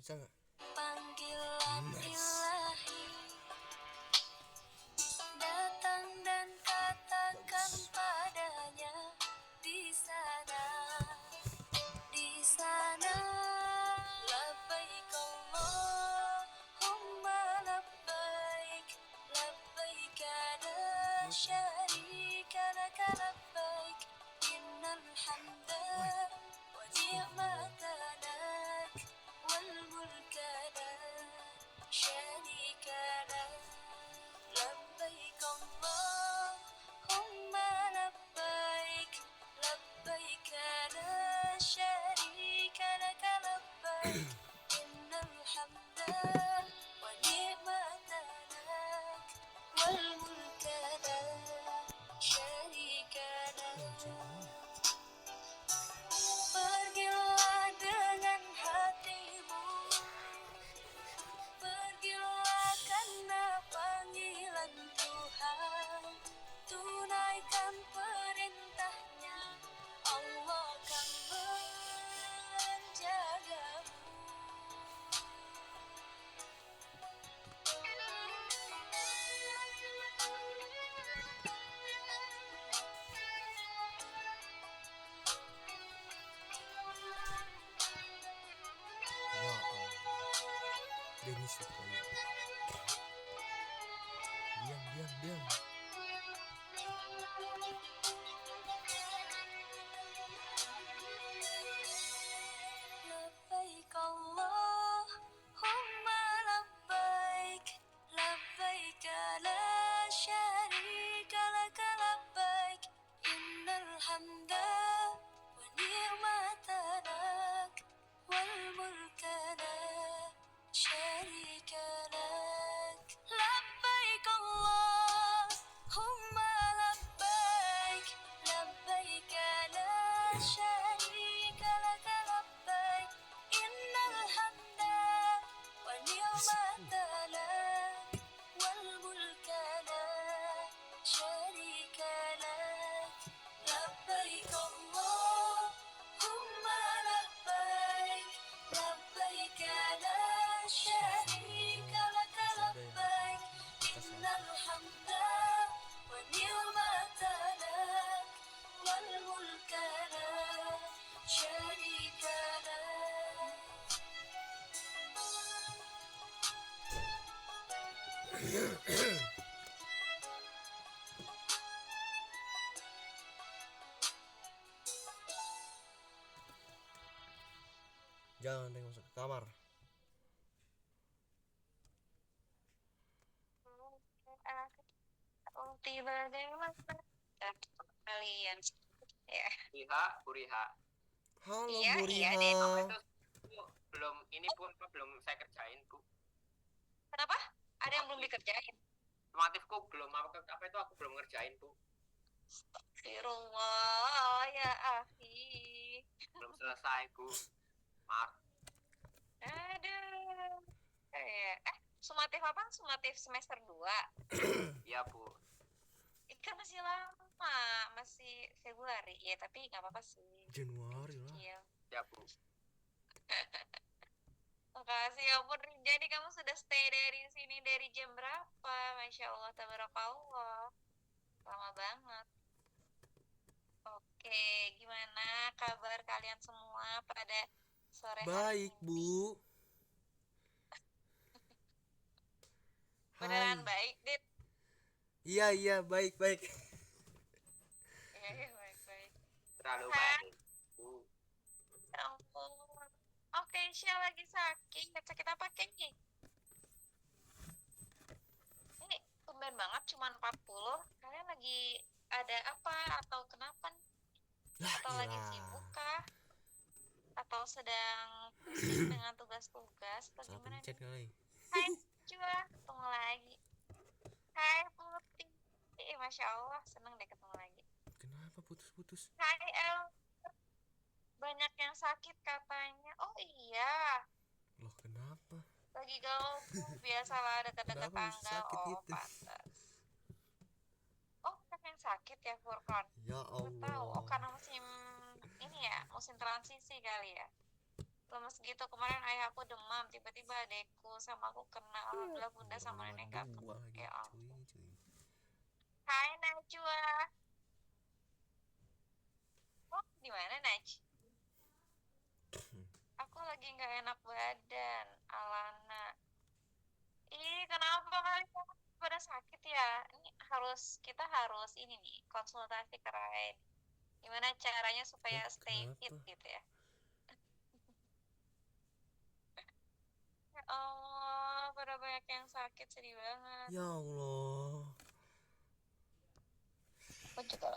Bisa nggak? Panggilan Nice. ilahi datang dan katakan Bagus. padanya di sana, di sana. Labbaik Allahumma labbaik, labbaik la syarika laka labbaik, innal hamda wa ni'mata lak wal mulka la syarika lak. Labbaik Allahumma labbaik, labbaik la syarika laka labbaik, innal hamda wa ni'mata lak wal mulka la syarika lak. Pergilah dengan hatimu, pergilah karena panggilan Tuhan. Tunaikan perintahnya, Allah akan menjagamu. Ya Allah. Dennis Sutoyo. Diam. Labbaik Allahumma labbaik, labbaik la syarika laka labbaik, innal hamda wa ni'mata lak wal mulka la syarika lak. Labbaik Allahumma labbaik, labbaik la syarika laka labbaik, innal hamda wa ni'mata lak wal mulka la syarika lak. Labbaik Allahumma labbaik, labbaik la syarika laka labbaik, innal hamda wa ni'mata lak wal mulka la syarika lak. Jangan ada yang masuk ke kamar. Tiba dengan kalian ya. Puriha. Halo Iya, Bu iya, Riha. Dek. Itu belum ini pun belum saya kerjain, Bu. Kenapa? Ada yang belum dikerjain? Normatifku belum apa itu aku belum ngerjain, Bu. Astagfirullah ya akhi. Belum selesai, Bu. Maaf. Aduh. Sumatif apa? Sumatif semester 2. Iya, Bu. Kan masih lama, masih Februari. Ya, tapi nggak apa-apa sih. Januari lah. Iya. Ya, Bu. Makasih ya ampun, jadi kamu sudah stay dari sini dari jam berapa? Masya Allah, tabarakallah. Lama banget. Oke, gimana kabar kalian semua pada sore hari Baik, ini? Bu. Beneran Hai. baik, Dit? Iya, baik. Iya, baik. Terlalu Hah? baik, Bu. Ya ampun. Oke, Syah lagi sakit. Sakit apa, Kek? Ini tumben banget, cuma 40. Kalian lagi ada apa atau kenapa nih? Lah, Atau lagi iyalah. sibuk kah? Atau sedang pusing dengan tugas-tugas? Atau Salah gimana pencet nih? kali. Hai, Najwa. Ketemu lagi. Hai, Putih. Masya Allah, seneng deh ketemu lagi. Kenapa putus-putus? Hai, El. Banyak yang sakit katanya. Oh iya, Loh, kenapa? lagi galau. Biasalah dekat-dekat Kenapa bisa tanggal. sakit Oh, gitu? pantas. Oh, banyak yang sakit ya, Furkon? Ya Gue tahu. Oh, Allah. karena musim ini ya, musim transisi kali ya. lemes gitu. Kemarin ayah aku demam, tiba-tiba adekku sama aku kena. Alhamdulillah bunda sama nenek gak Dua kena. lagi Ya cuy ampun. cuy. Hai Najwa. Oh, di mana Naj? Aku lagi nggak enak badan, Alana. Ih, kenapa kalian pada sakit ya? Ini kita harus ini nih, konsultasi ke Rain. Gimana caranya supaya stay fit Kenapa? gitu ya? Ya Allah, pada banyak yang sakit, sedih banget. Ya Allah. Aku juga.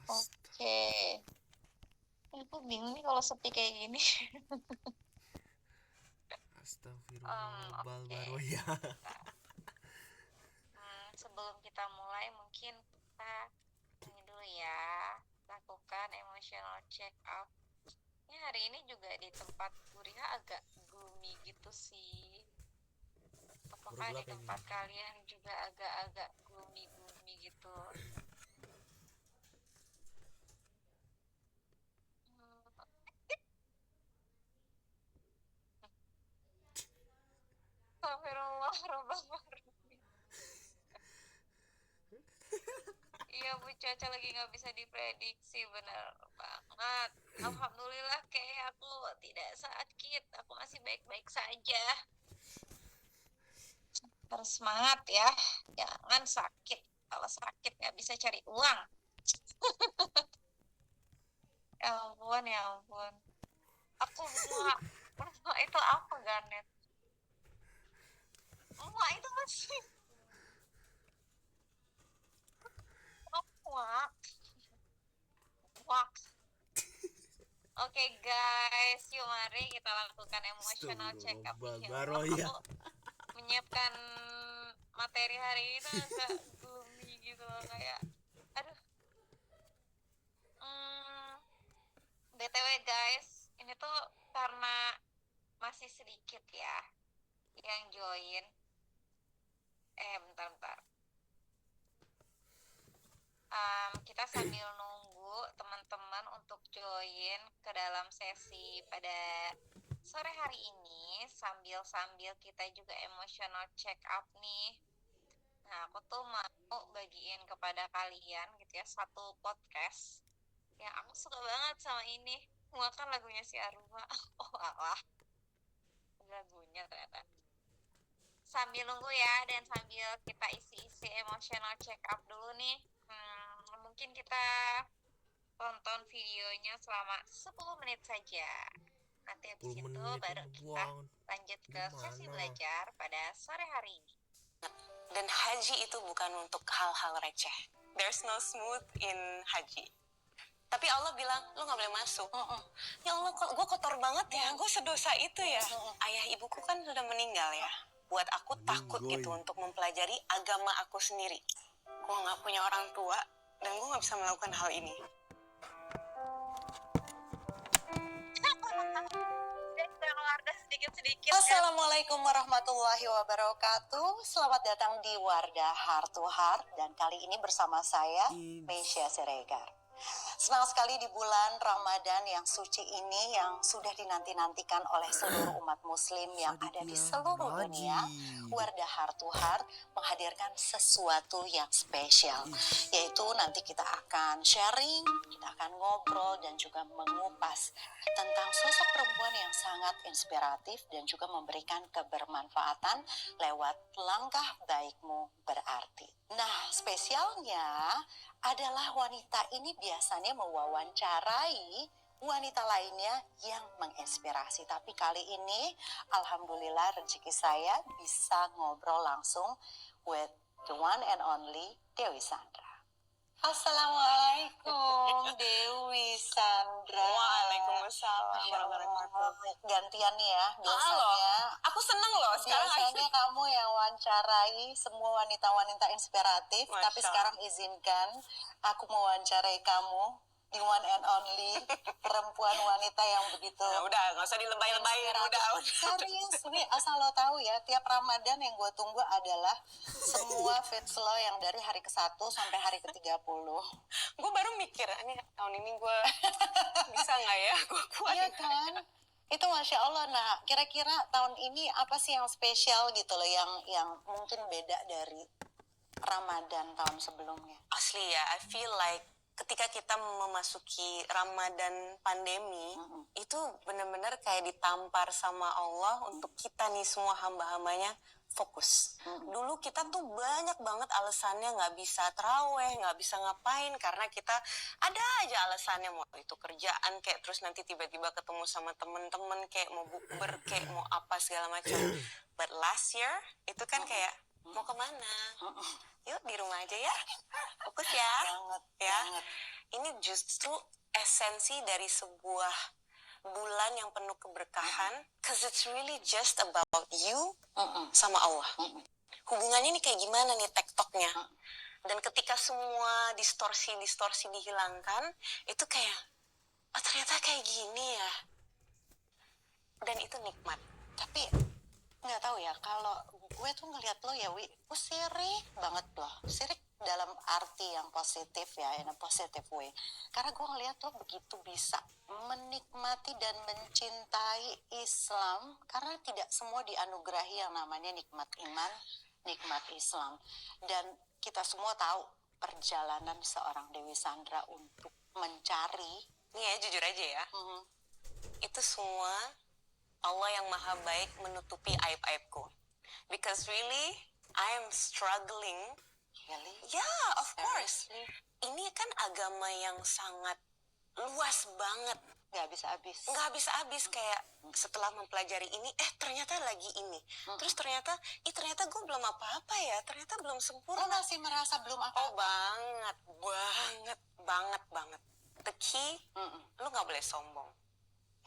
Ast- Oke. Aku bingung nih kalau sepi kayak gini. Astagfirullah Oke. baroya. Sebelum kita mulai mungkin kita ini dulu ya, lakukan emotional check up. Ini hari ini juga di tempat Guriha agak gloomy gitu sih. Apakah di Gelap ya, tempat Min? kalian juga agak-agak gloomy gitu? Astagfirullahaladzim. Iya Bu, cuaca lagi nggak bisa diprediksi, bener banget. Alhamdulillah kayak aku tidak sakit, aku masih baik-baik saja. Harus semangat ya, jangan sakit. Kalau sakit nggak bisa cari uang. Ya ampun, ya ampun. Aku muak itu apa Garnet? Muak itu masih muak. Muak. Oke guys, yuk mari kita lakukan emotional check up. Astagfirullah Ya Allah, baroya. aku menyiapkan materi hari ini tuh agak gloomy gitu loh, kayak aduh. BTW guys, ini tuh karena masih sedikit ya yang join. Bentar. Kita sambil nunggu teman-teman untuk join ke dalam sesi pada sore hari ini, sambil kita juga emotional check up nih. Nah, aku tuh mau bagiin kepada kalian gitu ya, satu podcast yang aku suka banget sama ini. Kan lagunya si Aruma. Oh alah, lagunya ternyata. Sambil nunggu ya, dan sambil kita isi-isi emotional check up dulu nih, mungkin kita tonton videonya selama 10 menit saja. Nanti habis 10 itu menit baru kita lanjut ke sesi Gimana? belajar pada sore hari ini. Dan haji itu bukan untuk hal-hal receh. There's no smooth in haji. Tapi Allah bilang, lo gak boleh masuk. Ya Allah, gue kotor banget ya. Gue sedosa itu ya. Ayah ibuku kan sudah meninggal ya. Buat aku takut gitu untuk mempelajari agama aku sendiri. Gue gak punya orang tua, dan gue gak bisa melakukan hal ini. Sedikit-sedikit. Assalamualaikum warahmatullahi wabarakatuh. Selamat datang di Wardah Heart to Heart. Dan kali ini bersama saya, Meisya Siregar. Senang sekali di bulan Ramadan yang suci ini, yang sudah dinanti-nantikan oleh seluruh umat muslim yang ada di seluruh dunia. Wardah Heart to Heart menghadirkan sesuatu yang spesial, yaitu nanti kita akan sharing, kita akan ngobrol dan juga mengupas tentang sosok perempuan yang sangat inspiratif dan juga memberikan kebermanfaatan lewat langkah baikmu berarti. Nah, spesialnya adalah wanita ini biasanya mewawancarai wanita lainnya yang menginspirasi. Tapi kali ini, alhamdulillah rezeki saya bisa ngobrol langsung with the one and only Dewi Sandra. Assalamualaikum Dewi Sandra. Waalaikumsalam. Gantian nih ya, biasanya. Aku seneng loh sekarang. Biasanya kamu yang wawancarai semua wanita-wanita inspiratif, Masya tapi sekarang izinkan aku mewawancarai kamu, the one and only perempuan wanita yang begitu. Nah, udah nggak usah dilebay-lebayin, udah. Serius, nih asal lo tahu ya, tiap Ramadan yang gue tunggu adalah semua fits lo yang dari hari ke-1 sampai hari ke-30. Gue baru mikir, ini tahun ini gue bisa nggak ya? Gue kuat. Iya kan? Itu Masya Allah. Nah, kira-kira tahun ini apa sih yang spesial gitu loh, yang mungkin beda dari Ramadan tahun sebelumnya? Asli ya, I feel like ketika kita memasuki Ramadan pandemi, itu benar-benar kayak ditampar sama Allah untuk kita nih semua hamba-hambanya fokus. Dulu kita tuh banyak banget alasannya nggak bisa taraweh, nggak bisa ngapain karena kita ada aja alasannya, mau itu kerjaan kayak, terus nanti tiba-tiba ketemu sama temen-temen kayak mau bukber kayak mau apa segala macam. But last year itu kan kayak mau kemana? Yuk di rumah aja ya, fokus ya. Banget, Ya, banget. ini justru esensi dari sebuah bulan yang penuh keberkahan, cause it's really just about you sama Allah. Hubungannya ini kayak gimana nih tektoknya? Dan ketika semua distorsi-distorsi dihilangkan, itu kayak, oh ternyata kayak gini ya. Dan itu nikmat. Tapi nggak tahu ya, kalau gue tuh ngeliat lo ya Wi, lo sirik banget loh, sirik dalam arti yang positif ya, in a positive way. Karena gue ngeliat lo begitu bisa menikmati dan mencintai Islam, karena tidak semua dianugerahi yang namanya nikmat iman, nikmat Islam. Dan kita semua tahu perjalanan seorang Dewi Sandra untuk mencari. Nih ya, jujur aja ya, itu semua Allah yang maha baik menutupi aib-aibku. Because really, I am struggling. Really? Yeah, of course. Ini kan agama yang sangat luas banget. Nggak habis-habis. Nggak habis-habis, kayak setelah mempelajari ini, ternyata lagi ini. Terus ternyata gue belum apa-apa ya, ternyata belum Lo sempurna. masih merasa belum Oh apa-apa? banget. The key, lu nggak boleh sombong.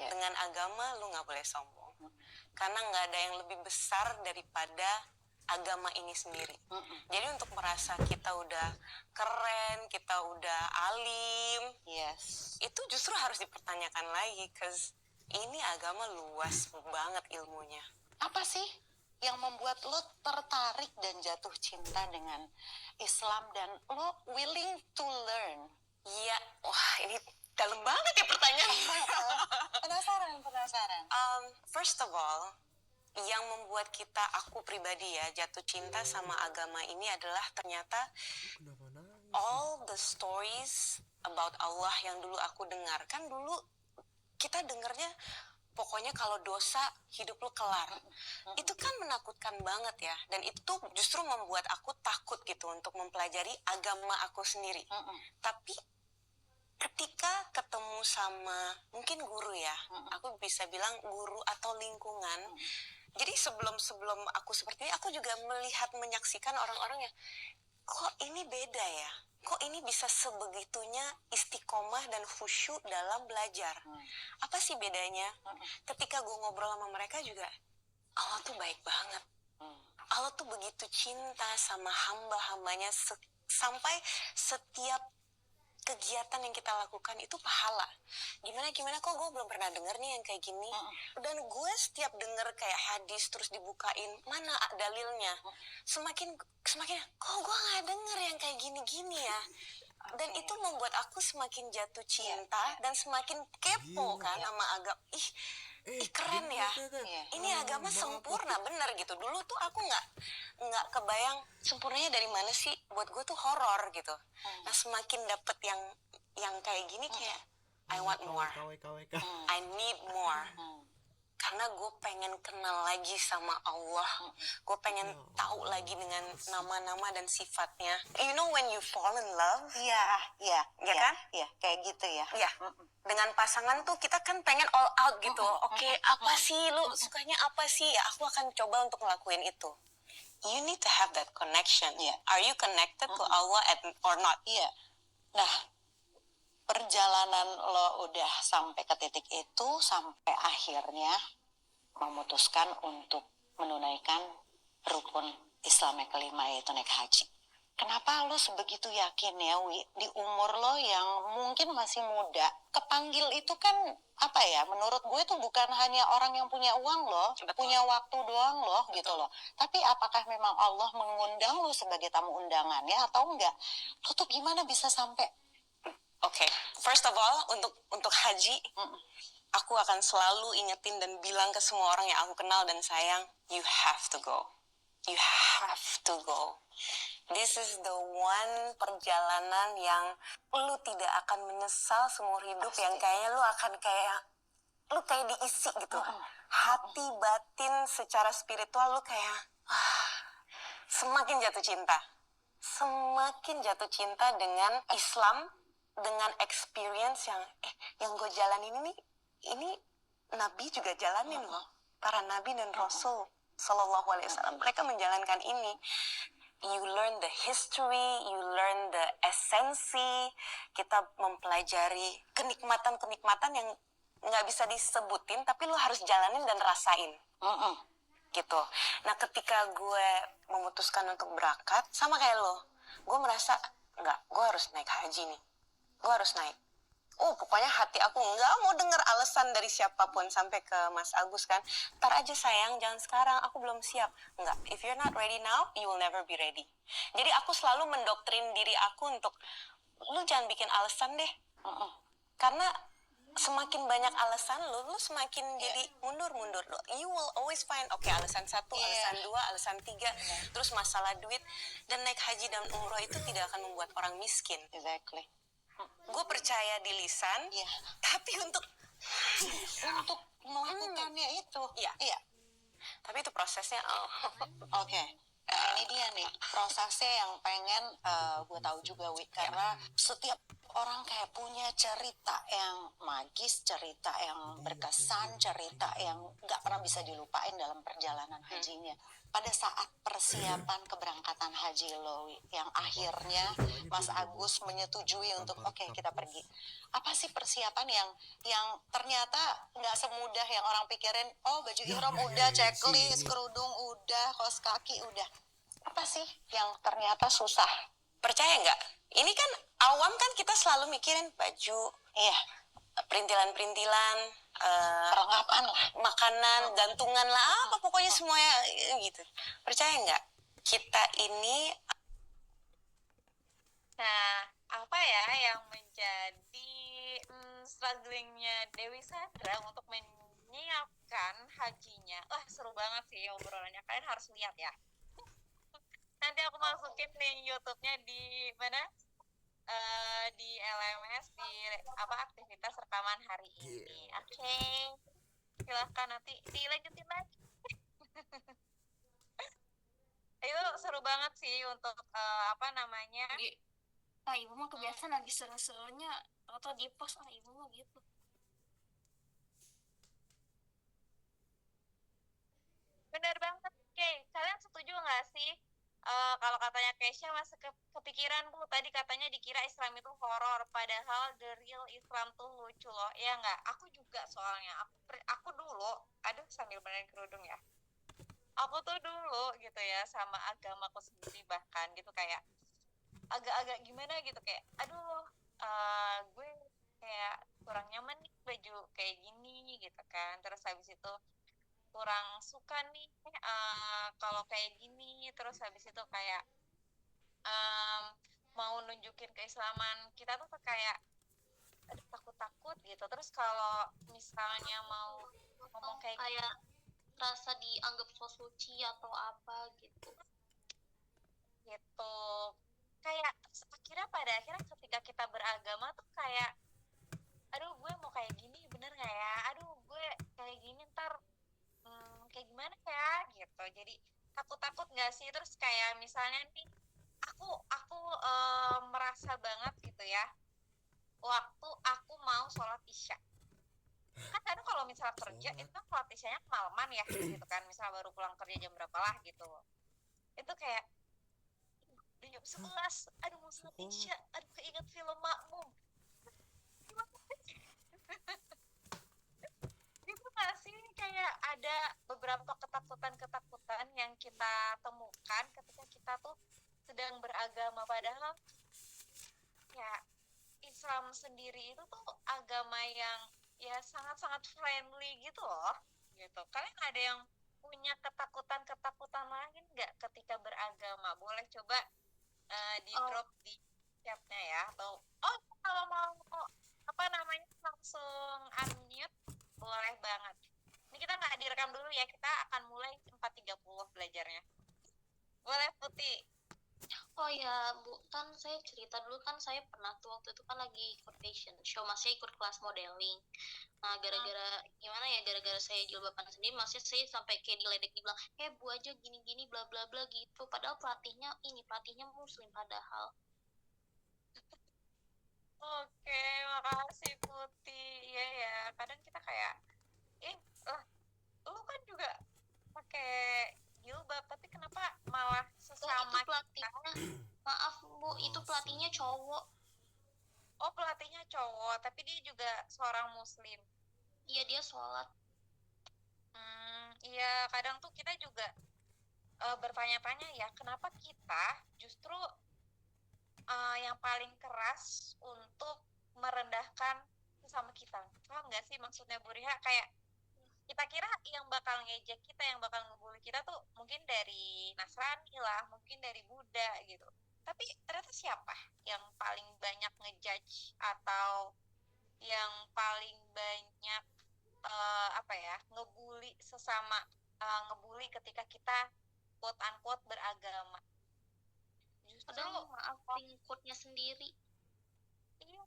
Ya. Dengan agama lu nggak boleh sombong. Karena nggak ada yang lebih besar daripada agama ini sendiri. Jadi untuk merasa kita udah keren, kita udah alim, Yes. itu justru harus dipertanyakan lagi, cause ini agama luas banget ilmunya. Apa sih yang membuat lo tertarik dan jatuh cinta dengan Islam dan lo willing to learn? Iya, wah ini dalam banget ya pertanyaannya. Penasaran. First of all, yang membuat aku pribadi ya jatuh cinta sama agama ini adalah ternyata Kenapa nangis? all the stories about Allah yang dulu aku dengarkan, dulu kita dengarnya pokoknya kalau dosa hidup lu kelar. Itu kan menakutkan banget ya, dan itu justru membuat aku takut gitu untuk mempelajari agama aku sendiri. Tapi ketika ketemu sama mungkin guru ya, aku bisa bilang guru atau lingkungan. Jadi sebelum aku seperti ini, aku juga menyaksikan orang-orang yang kok ini beda ya, kok ini bisa sebegitunya istiqomah dan khusyuk dalam belajar. Apa sih bedanya? Ketika gue ngobrol sama mereka juga, Allah tuh baik banget. Allah tuh begitu cinta sama hamba-hambanya, sampai setiap kegiatan yang kita lakukan itu pahala. Gimana kok gue belum pernah denger nih yang kayak gini. Dan gue setiap denger kayak hadis terus dibukain, mana dalilnya, semakin kok gue nggak denger yang kayak gini ya. Dan itu membuat aku semakin jatuh cinta dan semakin kepo kan sama agama. Ih keren ya, ini agama sempurna bener gitu. Dulu tuh aku nggak kebayang sempurnanya dari mana sih. Buat gue tuh horor gitu. Nah semakin dapet yang kayak gini kayak I want more, I need more. Karena gue pengen kenal lagi sama Allah. Gue pengen tahu lagi dengan nama-nama dan sifatnya. You know when you fall in love? Iya kan? Iya, kayak gitu ya. Ya, dengan pasangan tuh kita kan pengen all out gitu. Oke, apa sih lu sukanya apa sih? Ya aku akan coba untuk ngelakuin itu. You need to have that connection. Are you connected to Allah or not? Iya. Nah, perjalanan lo udah sampai ke titik itu, sampai akhirnya memutuskan untuk menunaikan rukun Islam yang kelima, yaitu naik haji. Kenapa lo sebegitu yakin ya Wi, di umur lo yang mungkin masih muda, kepanggil itu kan apa ya, menurut gue itu bukan hanya orang yang punya uang loh, punya waktu doang loh gitu loh. Tapi apakah memang Allah mengundang lo sebagai tamu undangannya atau enggak? Lo tuh gimana bisa sampai Oke, first of all untuk haji, aku akan selalu ingetin dan bilang ke semua orang yang aku kenal dan sayang, you have to go. You have to go. This is the one perjalanan yang lu tidak akan menyesal seumur hidup, yang kayaknya lu kayak diisi gitu. Hati batin secara spiritual lu kayak semakin jatuh cinta. Semakin jatuh cinta dengan Islam, dengan experience yang gue jalanin ini Nabi juga jalanin loh. Para Nabi dan Rasul Sallallahu Alaihi Wasallam, mereka menjalankan ini. You learn the history, you learn the esensi. Kita mempelajari kenikmatan-kenikmatan yang nggak bisa disebutin, tapi lu harus jalanin dan rasain. Gitu. Nah, ketika gue memutuskan untuk berangkat, sama kayak lo, gue merasa enggak, gue harus naik haji nih. Gue harus naik. Pokoknya hati aku nggak mau dengar alasan dari siapapun, sampai ke Mas Agus kan. Ntar aja sayang, jangan sekarang, aku belum siap. Enggak, if you're not ready now, you will never be ready. Jadi aku selalu mendoktrin diri aku untuk, lu jangan bikin alasan deh. Karena semakin banyak alasan lu semakin jadi mundur. You will always find, alasan 1, alasan 2, alasan 3, terus masalah duit. Dan naik haji dan umroh itu tidak akan membuat orang miskin. Exactly. Gue percaya di lisan, tapi untuk melakukannya itu. Iya. Tapi itu prosesnya. Oke. Nah, ini dia nih prosesnya yang pengen gue tahu juga, Wi, karena setiap orang kayak punya cerita yang magis, cerita yang berkesan, cerita yang nggak pernah bisa dilupain dalam perjalanan hajinya. Pada saat persiapan keberangkatan haji lo, Wi, yang akhirnya Mas Agus menyetujui untuk oke, kita pergi. Apa sih persiapan yang ternyata nggak semudah yang orang pikirin? Baju ihram udah, checklist, kerudung udah, kaos kaki udah. Apa sih yang ternyata susah? Percaya nggak? Ini kan awam kan, kita selalu mikirin baju, perintilan-perintilan, perlengkapan lah, makanan, gantungan lah, apa pokoknya semuanya gitu. Percaya nggak? Kita ini. Nah, apa ya yang menjadi strugglingnya Dewi Sandra untuk menyiapkan hajinya? Seru banget sih obrolannya, kalian harus lihat ya. Nanti aku masukin link YouTube-nya di mana? Di LMS, di aktivitas rekaman hari ini. Oke. Silahkan nanti dilanjutin lagi. Itu seru banget sih untuk Nah, ibu mah kebiasaan lagi seru-serunya atau di post ibu mah gitu. Bener banget. Oke, kalian setuju nggak sih? Kalau katanya Kesha masih kepikiran, Bu, tadi katanya dikira Islam itu horor, padahal the real Islam tuh lucu loh. Ya nggak? Aku juga soalnya. Aku dulu, sambil benerin kerudung ya. Aku tuh dulu gitu ya, sama agamaku sendiri bahkan gitu kayak agak-agak gimana gitu, kayak gue kayak kurang nyaman nih baju kayak gini gitu kan. Terus habis itu kurang suka nih kalau kayak gini. Terus habis itu kayak mau nunjukin keislaman kita tuh kayak takut-takut gitu. Terus kalau misalnya mau ngomong kayak rasa dianggap so suci atau apa gitu. Kayak pada akhirnya ketika kita beragama tuh kayak gue mau kayak gini bener nggak ya, gue kayak gini ntar kayak gimana ya gitu. Jadi takut nggak sih? Terus kayak misalnya nih aku merasa banget gitu ya waktu aku mau sholat isya. Kan kadang kalau misalnya kerja itu kan sholat isyanya kemalaman ya gitu kan, misalnya baru pulang kerja jam berapa lah gitu. Itu kayak jam 11, mau sholat isya, keinget film Makmum. Itu nggak sih kayak ada beberapa ketakutan yang kita temukan ketika kita tuh sedang beragama, padahal ya Islam sendiri itu tuh agama yang ya sangat-sangat friendly gitu loh gitu. Kalian ada yang punya ketakutan lain nggak ketika beragama? Boleh coba di drop di chatnya ya, atau kalau mau apa namanya langsung unmute boleh banget. Ini kita nggak direkam dulu ya, kita akan mulai 4.30 belajarnya. Boleh Putih? Oh ya Bu, kan saya cerita dulu kan saya pernah tuh waktu itu kan lagi ikut fashion show, masih ikut kelas modeling. Nah gara-gara gimana ya, gara-gara saya jilbaban sendiri, masih saya sampai kayak diledek, dibilang Bu aja gini-gini bla bla bla gitu. Padahal pelatihnya muslim padahal. Oke, makasih Putih. Iya ya, kadang kita kayak lah lu kan juga pakai jilbab, tapi kenapa malah Itu sesama kita? pelatihnya, maaf Bu, itu pelatihnya cowok. Oh, pelatihnya cowok, tapi dia juga seorang muslim. Iya dia sholat. Iya, kadang tuh kita juga bertanya-tanya ya, kenapa kita justru yang paling keras untuk merendahkan sesama kita. Paham nggak sih maksudnya Bu Riha? Kayak kita kira yang bakal ngejek kita, yang bakal ngebully kita tuh mungkin dari Nasrani lah, mungkin dari Buddha gitu. Tapi ternyata siapa yang paling banyak ngejudge atau yang paling banyak ngebully sesama, ngebully ketika kita quote unquote beragama? Justru Padahal maaf pengikutnya sendiri. iya,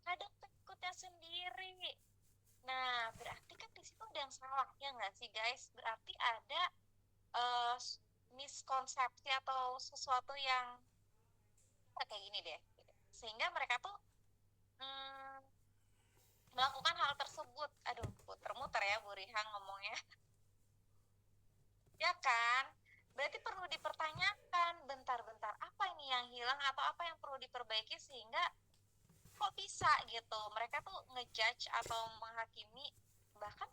kadang pengikutnya sendiri. Nah, berarti kan di situ ada yang salah, ya nggak sih guys? Berarti ada miskonsepsi atau sesuatu yang kayak gini deh. Sehingga mereka tuh melakukan hal tersebut. Aduh, muter-muter ya Bu Riha ngomongnya. Ya kan? Berarti perlu dipertanyakan, bentar-bentar, apa ini yang hilang atau apa yang perlu diperbaiki sehingga kok bisa gitu mereka tuh ngejudge atau menghakimi bahkan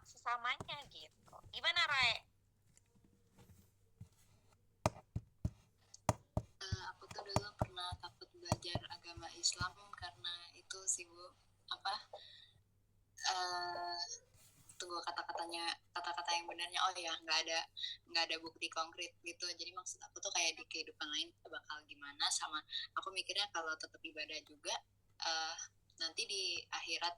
sesamanya gitu. Gimana Rai? Aku tuh dulu pernah takut belajar agama Islam karena itu sih Bu, tunggu kata-kata yang benarnya. Oh ya, nggak ada bukti konkret gitu. Jadi maksud aku tuh kayak di kehidupan lain bakal gimana, sama aku mikirnya kalau tetap ibadah juga nanti di akhirat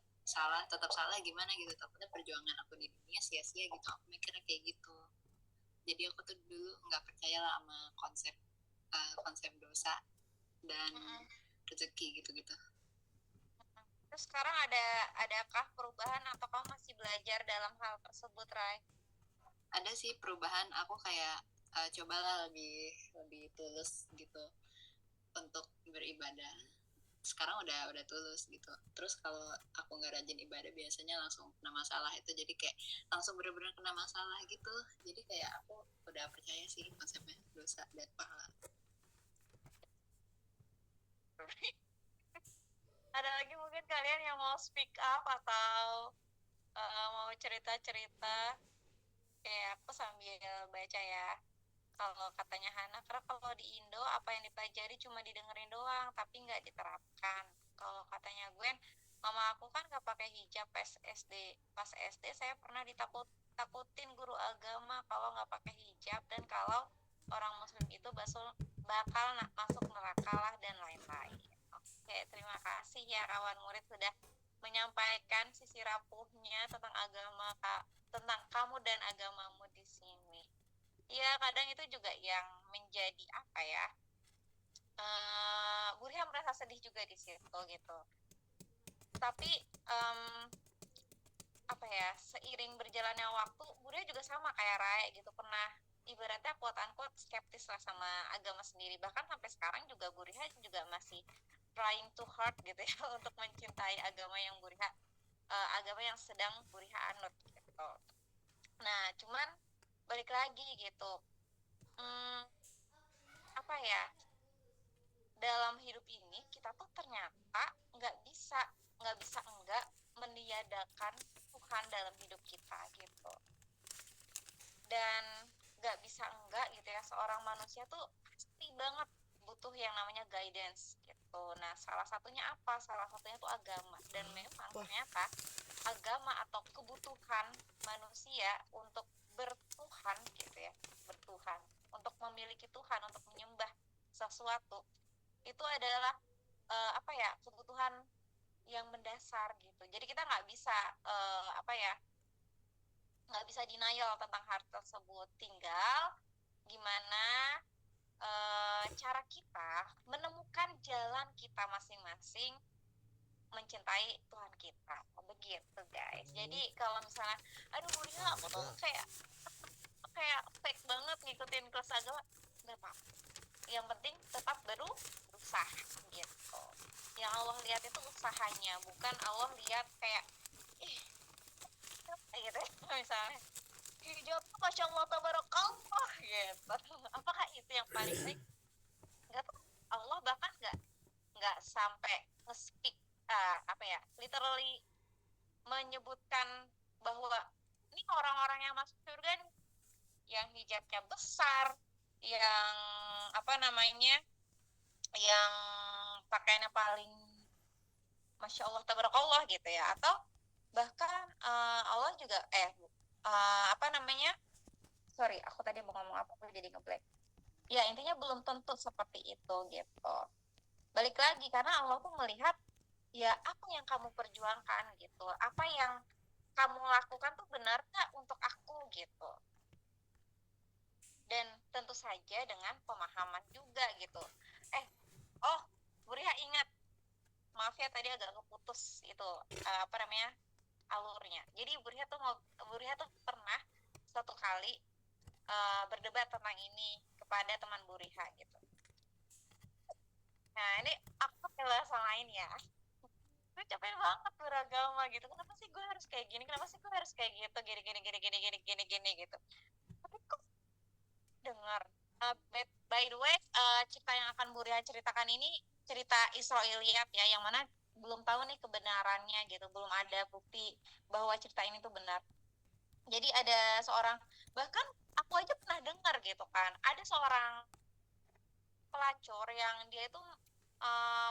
tetap salah gimana gitu, takutnya perjuangan aku di dunia sia-sia gitu. Aku mikirnya kayak gitu. Jadi aku tuh dulu nggak percaya lah sama konsep dosa dan rezeki gitu-gitu. Terus sekarang adakah perubahan atau kamu masih belajar dalam hal tersebut, Rai? Ada sih perubahan, aku kayak cobalah lebih tulus gitu untuk beribadah. Sekarang udah tulus gitu. Terus kalau aku nggak rajin ibadah biasanya langsung kena masalah itu, jadi kayak langsung benar-benar kena masalah gitu. Jadi kayak aku udah percaya sih konsepnya dosa dan pahala. Ada lagi mungkin kalian yang mau speak up atau mau cerita-cerita? Kayak aku sambil baca ya. Kalau katanya Hana, karena kalau di Indo apa yang dipelajari cuma didengerin doang tapi nggak diterapkan. Kalau katanya Gwen, mama aku kan nggak pakai hijab pas SD. Pas SD saya pernah takutin guru agama kalau nggak pakai hijab dan kalau orang muslim itu bakal masuk neraka lah dan lain-lain. Oke, terima kasih ya kawan murid sudah menyampaikan sisi rapuhnya tentang agama, tentang kamu dan agamamu di sini. Ya kadang itu juga yang menjadi apa ya, Bu Ria merasa sedih juga di situ gitu. Tapi apa ya, seiring berjalannya waktu Bu Ria juga sama kayak Rai gitu, pernah ibaratnya quote unquote skeptis lah sama agama sendiri. Bahkan sampai sekarang juga Bu Ria juga masih trying to hard gitu ya untuk mencintai agama yang Bu Ria agama yang sedang Bu Ria anut gitu. Nah cuman balik lagi gitu, apa ya, dalam hidup ini kita tuh ternyata nggak bisa enggak meniadakan Tuhan dalam hidup kita gitu. Dan nggak bisa enggak gitu ya, seorang manusia tuh pasti banget butuh yang namanya guidance gitu. Nah salah satunya apa? Salah satunya tuh agama. Dan memang ternyata agama atau kebutuhan manusia untuk bertuhan gitu ya, bertuhan, untuk memiliki Tuhan, untuk menyembah sesuatu, itu adalah apa ya, kebutuhan yang mendasar gitu. Jadi kita nggak bisa apa ya, nggak bisa denial tentang hal tersebut. Tinggal gimana cara kita menemukan jalan kita masing-masing mencintai Tuhan kita, begitu guys. Jadi kalau misalnya, aduh Buria, aku tuh kayak fake banget ngikutin kelas agama, nggak apa-apa. Yang penting tetap berusaha gitu. Yang Allah lihat itu usahanya, bukan Allah lihat kayak ih gitu misalnya hijabnya masya Allah tabarakallah gitu. Apakah itu yang paling baik? Nggak tahu. Allah bahkan nggak sampai nge-speak apa ya, literally menyebutkan bahwa ini orang-orang yang masuk surga nih, yang hijabnya besar, yang apa namanya, yang pakaiannya paling masya Allah tabarakallah gitu ya. Atau bahkan Allah juga apa namanya, sorry aku tadi mau ngomong apa, aku jadi ngeblank ya. Intinya belum tentu seperti itu gitu. Balik lagi, karena Allah tuh melihat ya apa yang kamu perjuangkan gitu, apa yang kamu lakukan tuh benar gak untuk aku gitu. Dan tentu saja dengan pemahaman juga gitu. Oh Buria ingat, maaf ya tadi agak keputus itu apa namanya, alurnya. Jadi Buria tuh pernah satu kali berdebat tentang ini kepada teman Buriha gitu. Nah ini aku pakai bahasa lain ya, gue capek banget beragama gitu. Kenapa sih gue harus kayak gini, kenapa sih gue harus kayak gitu, gini gitu. Tapi kok dengar by the way, cerita yang akan Buriha ceritakan ini cerita Israiliyat ya, yang mana belum tahu nih kebenarannya gitu, belum ada bukti bahwa cerita ini tuh benar. Jadi ada seorang, bahkan aku aja pernah dengar gitu kan, ada seorang pelacur yang dia itu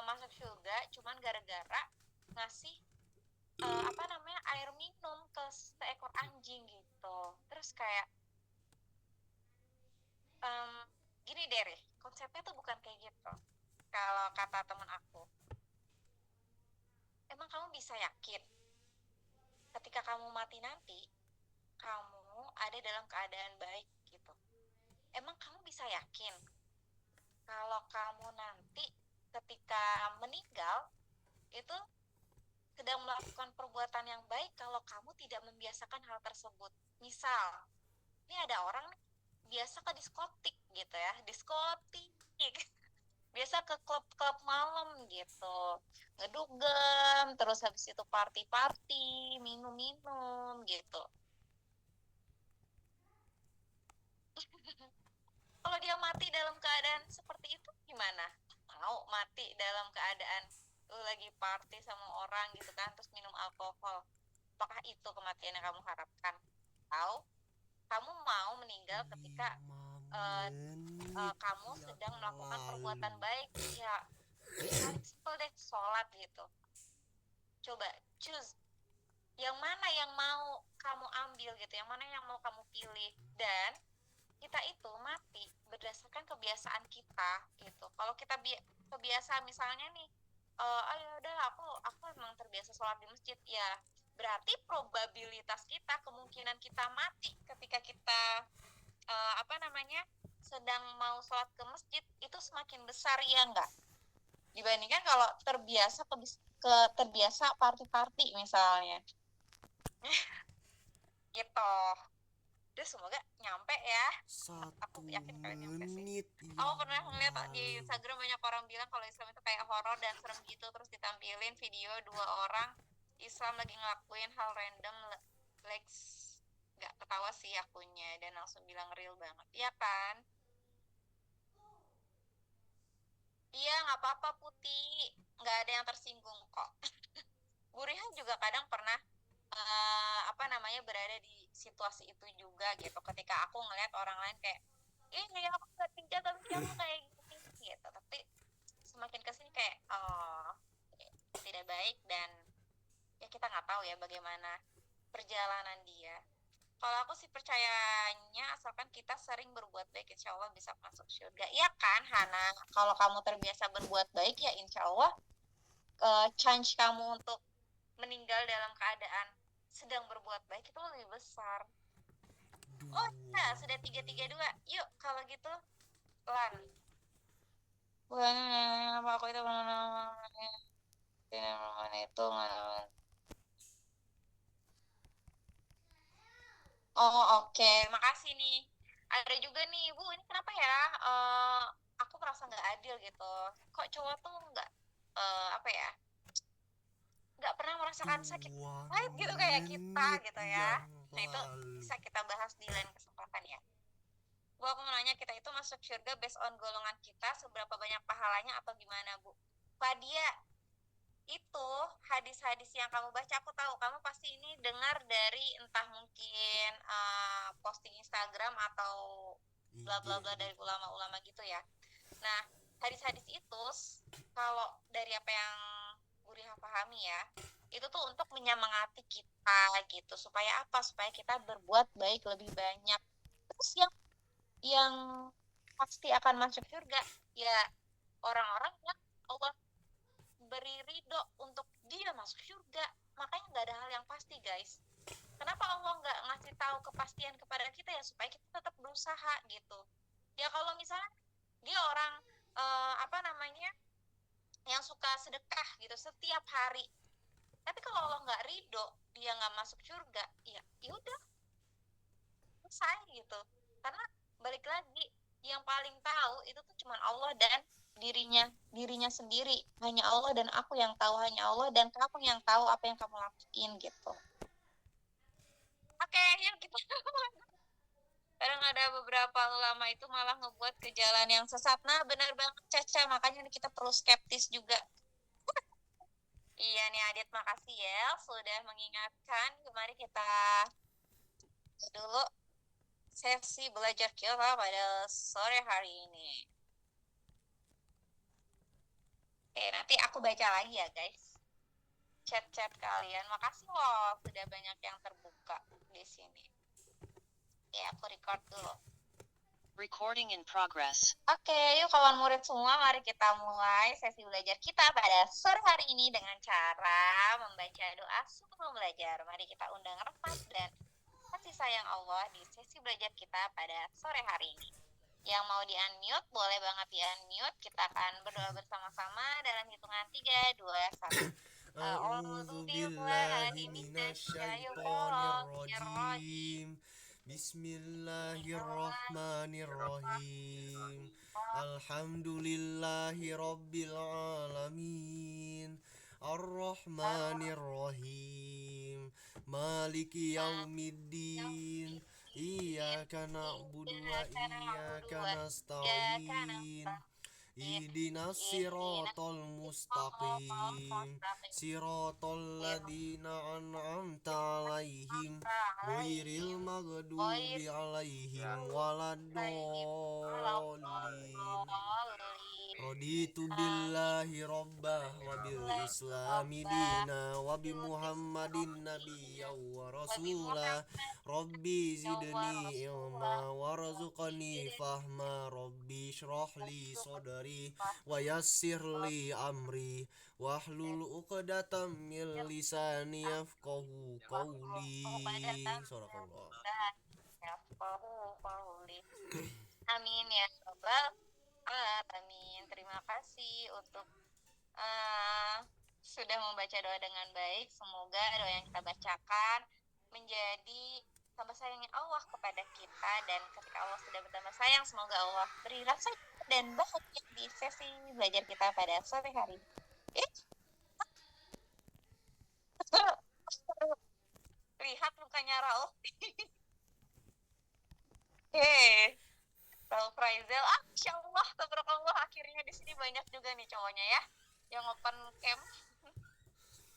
masuk surga cuman gara-gara ngasih apa namanya, air minum ke seekor anjing gitu. Terus kayak gini deh, konsepnya tuh bukan kayak gitu. Kalau kata temen aku, emang kamu bisa yakin ketika kamu mati nanti kamu ada dalam keadaan baik gitu? Emang kamu bisa yakin kalau kamu nanti ketika meninggal itu sedang melakukan perbuatan yang baik kalau kamu tidak membiasakan hal tersebut? Misal, ini ada orang biasa ke diskotik gitu ya, diskotik biasa ke klub-klub malam gitu, ngedugem, terus habis itu party-party, minum-minum gitu. Kalau dia mati dalam keadaan seperti itu gimana? Mau mati dalam keadaan lu lagi party sama orang gitu kan, terus minum alkohol? Apakah itu kematian yang kamu harapkan? Atau kamu mau meninggal ketika kamu sedang melakukan perbuatan baik? Ya paling simple deh, sholat gitu. Coba choose yang mana yang mau kamu ambil gitu, yang mana yang mau kamu pilih. Dan kita itu mati berdasarkan kebiasaan kita gitu. Kalau kita kebiasaan misalnya nih, ya udah aku emang terbiasa sholat di masjid, ya berarti probabilitas kita, kemungkinan kita mati ketika kita apa namanya, sedang mau sholat ke masjid itu semakin besar, ya enggak? Dibandingkan kalau terbiasa party-party misalnya. Gitu. Terus semoga nyampe ya. Aku yakin kalian nyampe sih. Aku pernah ngeliat di Instagram banyak orang bilang kalau Islam itu kayak horor dan serem gitu, terus ditampilin video 2 orang Islam lagi ngelakuin hal random, like nggak ketawa sih akunya, dan langsung bilang real banget, iya kan? Iya nggak apa-apa Putih, nggak ada yang tersinggung kok. Burihan juga kadang pernah apa namanya, berada di situasi itu juga gitu, ketika aku ngeliat orang lain kayak ya aku nggak tinggal tapi kamu kayak gini gitu. Tapi semakin kesini kayak tidak baik, dan ya kita nggak tahu ya bagaimana perjalanan dia. Kalau aku sih percayanya asalkan kita sering berbuat baik, insya Allah bisa masuk surga. Iya kan Hana? Kalau kamu terbiasa berbuat baik ya insya Allah chance kamu untuk meninggal dalam keadaan sedang berbuat baik itu lebih besar. Oh nah, sudah 332. Yuk kalau gitu Lan. Bukan apa aku itu itu. Oh oke, makasih nih. Ada juga nih, Bu, ini kenapa ya? Aku merasa nggak adil gitu. Kok cowok tuh nggak apa ya? Nggak pernah merasakan sakit pahit gitu kayak kita gitu ya. Nah itu bisa kita bahas di lain kesempatan ya. Bu, aku mau nanya, kita itu masuk surga based on golongan kita, seberapa banyak pahalanya atau gimana, Bu? Fadia, itu hadis-hadis yang kamu baca, aku tahu kamu pasti ini dengar dari entah mungkin posting Instagram atau bla bla bla dari ulama-ulama gitu ya. Nah, hadis-hadis itu kalau dari apa yang Guriha pahami ya, itu tuh untuk menyemangati kita gitu, supaya apa? Supaya kita berbuat baik lebih banyak. Terus yang pasti akan masuk surga ya orang-orang yang Allah beri ridho untuk dia masuk surga. Makanya nggak ada hal yang pasti, guys. Kenapa Allah nggak ngasih tahu kepastian kepada kita ya, supaya kita tetap berusaha gitu ya. Kalau misalnya dia orang apa namanya yang suka sedekah gitu setiap hari, tapi kalau Allah nggak ridho dia nggak masuk surga, ya udah selesai gitu. Karena balik lagi, yang paling tahu itu tuh cuman Allah dan dirinya sendiri. Hanya Allah dan aku yang tahu, hanya Allah dan kamu yang tahu apa yang kamu lakuin gitu. Oke, yuk kita. Kadang ada beberapa ulama itu malah ngebuat ke jalan yang sesat. Nah, benar banget Caca, makanya kita perlu skeptis juga. Iya nih Adit, makasih ya sudah mengingatkan. Mari kita dulu sesi belajar kita pada sore hari ini. Oke, nanti aku baca lagi ya guys chat-chat kalian. Makasih loh sudah banyak yang terbuka di sini. Ya, aku record dulu. Recording in progress. Oke, yuk kawan murid semua, mari kita mulai sesi belajar kita pada sore hari ini dengan cara membaca doa sebelum belajar. Mari kita undang rahmat dan kasih sayang Allah di sesi belajar kita pada sore hari ini. Yang mau di-unmute, boleh banget di-unmute. Kita akan berdoa bersama-sama dalam hitungan 3, 2, 1. A'udzu billahi minasyaitonir rajim. Bismillahirrahmanirrahim. Alhamdulillahi rabbil alamin. Ar-Rahmanir-Rahim. Maliki yaumiddin. Iyyaka na'budu wa iyyaka nasta'in. Ihdinas siratal mustaqim. Siratal ladzina an'amta 'alaihim ghairil maghdubi 'alaihim waladdallin. Raditu billahi rabbah wa bil islami dina wa bi muhammadin nabiyya wa rasulah. Rabbi zidni ilma warzuqni fahma. Rabbi shrah li sadri wa yassir li amri wahlul 'uqdatam min lisani yafqahu qawli. Sadaqallah. Amin ya rabbal alamin. Terima kasih untuk sudah membaca doa dengan baik. Semoga doa yang kita bacakan menjadi tambah sayangnya Allah kepada kita, dan ketika Allah sudah bertambah sayang, semoga Allah beri rasa dan bahagia di sesi belajar kita pada sore hari. Lihat mukanya Raul. Raul Faizal, Masya Allah, tabarakallah, akhirnya di sini banyak juga nih cowoknya ya yang open camp.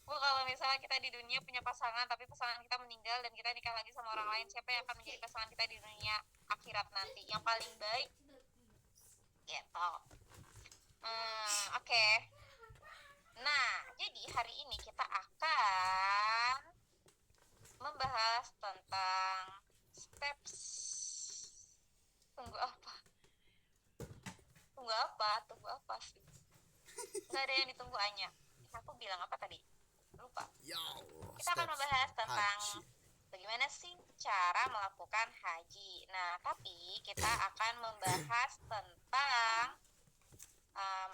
Bu, kalau misalnya kita di dunia punya pasangan, tapi pasangan kita meninggal dan kita nikah lagi sama orang lain, siapa yang akan menjadi pasangan kita di dunia akhirat nanti? Yang paling baik? Gitu. Oke. Nah, jadi hari ini kita akan membahas tentang steps. Tunggu apa sih? Nggak ada yang ditunggu Anya. aku bilang apa tadi? Lupa. Ya Allah, Kita akan steps membahas tentang haji. bagaimana sih cara melakukan haji. Nah, tapi kita akan membahas tentang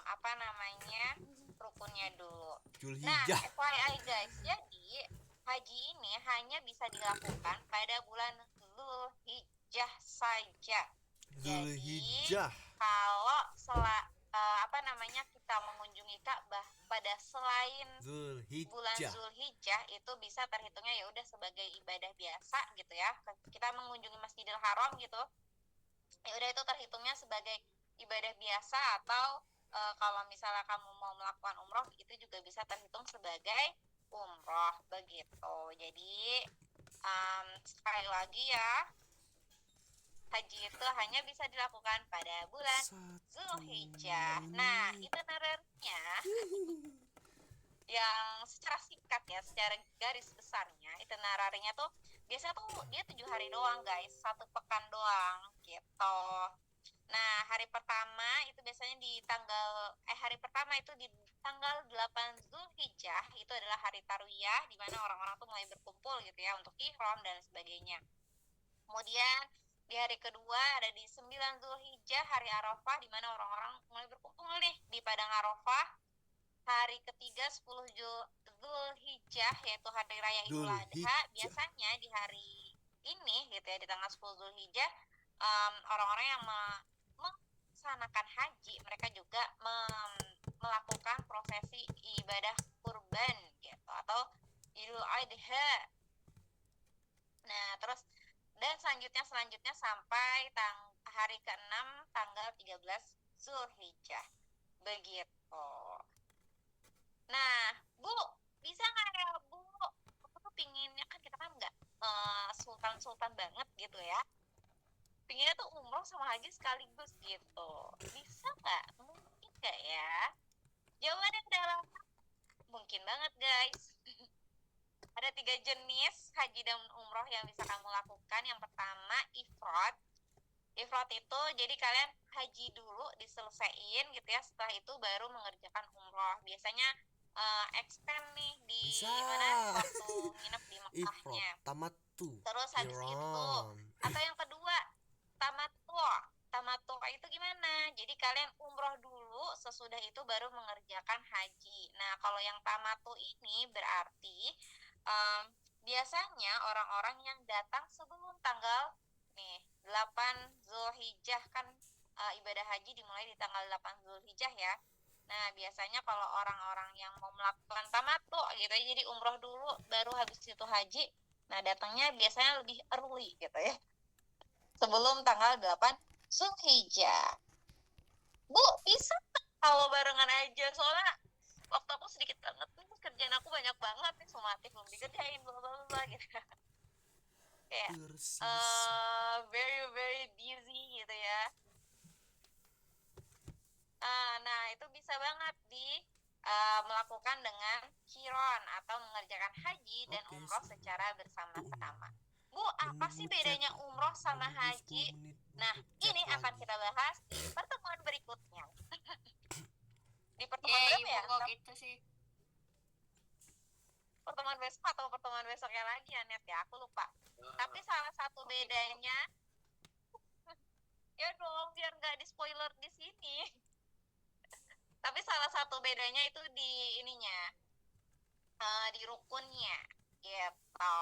apa namanya, rukunnya dulu. Nah, Zulhijjah. FYI guys, jadi haji ini hanya bisa dilakukan pada bulan Zulhijjah saja. Zulhijjah. Kalau kita mengunjungi Ka'bah pada selain bulan Zulhijjah. Zulhijjah, itu bisa terhitungnya ya udah sebagai ibadah biasa gitu ya. Kita mengunjungi Masjidil Haram gitu, ya udah itu terhitungnya sebagai ibadah biasa, atau kalau misalnya kamu mau melakukan umroh itu juga bisa terhitung sebagai umroh begitu. Jadi sekali lagi ya, haji itu hanya bisa dilakukan pada bulan Zulhijjah. Nah, itinerarnya yang secara singkat ya, secara garis besarnya, itinerarinya tuh biasanya tuh dia 7 hari doang guys, 1 pekan doang gitu. Nah, hari pertama itu biasanya di tanggal 8 Zulhijjah, itu adalah hari Tarwiyah, di mana orang-orang tuh mulai berkumpul gitu ya untuk ihram dan sebagainya. Kemudian di hari kedua ada di 9 Zulhijjah, hari Arafah, di mana orang-orang mulai berkumpul nih di padang Arafah. Hari ketiga 10 Zulhijjah, yaitu hari raya Idul Adha. Biasanya di hari ini gitu ya, di tanggal 10 Zulhijjah, orang-orang yang melaksanakan haji, mereka juga melakukan prosesi ibadah kurban gitu, atau Idul Adha. Nah, terus dan selanjutnya sampai hari ke-6 tanggal 13 Zulhijjah begitu. Nah, Bu, bisa nggak ya Bu, aku tuh pinginnya, kan kita kan nggak sultan-sultan banget gitu ya, pinginnya tuh umroh sama haji sekaligus gitu. Bisa nggak? Mungkin nggak ya? Jawabannya adalah mungkin banget guys. Ada 3 jenis haji dan umroh yang bisa kamu lakukan. Yang pertama, ifrad. Ifrad itu jadi kalian haji dulu diselesaiin gitu ya, setelah itu baru mengerjakan umroh. Biasanya extend nih di mana waktu nginep di Mekahnya. Tamattu. Terus habis itu, atau yang kedua, tamattu. Tamattu itu gimana? Jadi kalian umroh dulu, sesudah itu baru mengerjakan haji. Nah, kalau yang tamattu ini berarti biasanya orang-orang yang datang sebelum tanggal 8 Zulhijjah, kan ibadah haji dimulai di tanggal 8 Zulhijjah ya. Nah, biasanya kalau orang-orang yang mau melakukan tamattu gitu ya, jadi umroh dulu baru habis itu haji, nah datangnya biasanya lebih early gitu ya, sebelum tanggal 8 Zulhijjah. Bu, bisa kalau barengan aja, soalnya waktu aku sedikit banget nih, kerjaan aku banyak banget nih, sumatif belum dikerjain, bla bla bla gitu. Kayak very very busy gitu ya. Nah, itu bisa banget melakukan dengan qiron atau mengerjakan haji dan umroh secara bersama-sama. Bu, apa sih bedanya umroh sama haji? Nah, ini akan kita bahas di pertemuan berikutnya. Di pertemuan berapa ya? Kok gitu sih? Pertemuan besok atau pertemuan besoknya lagi ya, Net ya? Aku lupa. Tapi salah satu bedanya, ya dong, biar nggak di spoiler di sini. Tapi salah satu bedanya itu di ininya, di rukunnya gitu.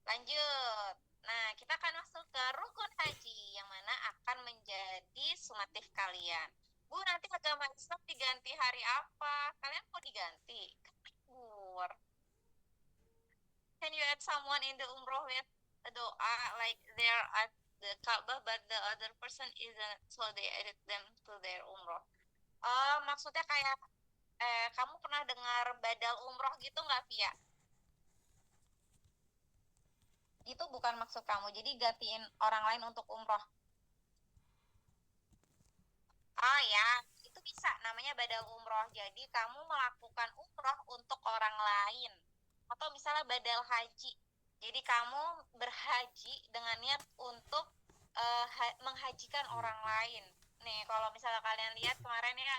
Lanjut. Nah, kita akan masuk ke rukun haji, yang mana akan menjadi sumatif kalian. Bu, nanti agama Islam diganti hari apa? Kalian mau diganti? Kan libur. Can you add someone in the umroh with a doa like they're at the Ka'bah but the other person isn't, so they edit them to their umroh? Maksudnya kayak kamu pernah dengar badal umroh gitu nggak, Via? Itu bukan maksud kamu, jadi gantiin orang lain untuk umroh. Oh ya, itu bisa, namanya badal umroh. Jadi kamu melakukan umroh untuk orang lain, atau misalnya badal haji. Jadi kamu berhaji dengan niat untuk menghajikan orang lain. Nih, kalau misalnya kalian lihat kemarin ya,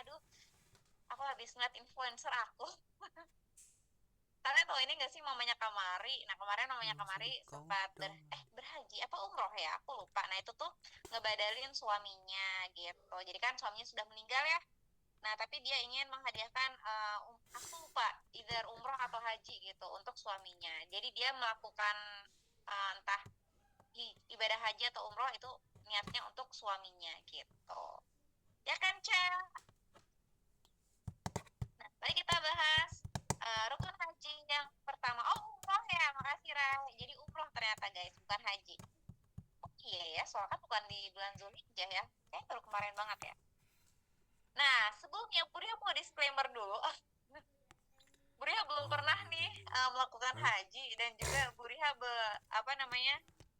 Aku habis ngeliat influencer aku. Kalian tahu ini gak sih mamanya Kamari? Nah kemarin mamanya Kamari sempat berhaji apa umroh ya, aku lupa. Nah itu tuh ngebadalin suaminya gitu. Jadi kan suaminya sudah meninggal ya. Nah tapi dia ingin menghadiahkan aku lupa either umroh atau haji gitu untuk suaminya. Jadi dia melakukan entah ibadah haji atau umroh itu niatnya untuk suaminya gitu. Ya kan, Cel? Nah, mari kita bahas rukun haji yang pertama. Oh, umroh ya, makasih Rai. Jadi umroh ternyata guys, bukan haji. Oh iya ya, soalnya kan bukan di bulan Zulhijjah ya. Kayak baru kemarin banget ya. Nah, sebelumnya Buria mau disclaimer dulu. Buria belum pernah nih melakukan haji dan juga Buria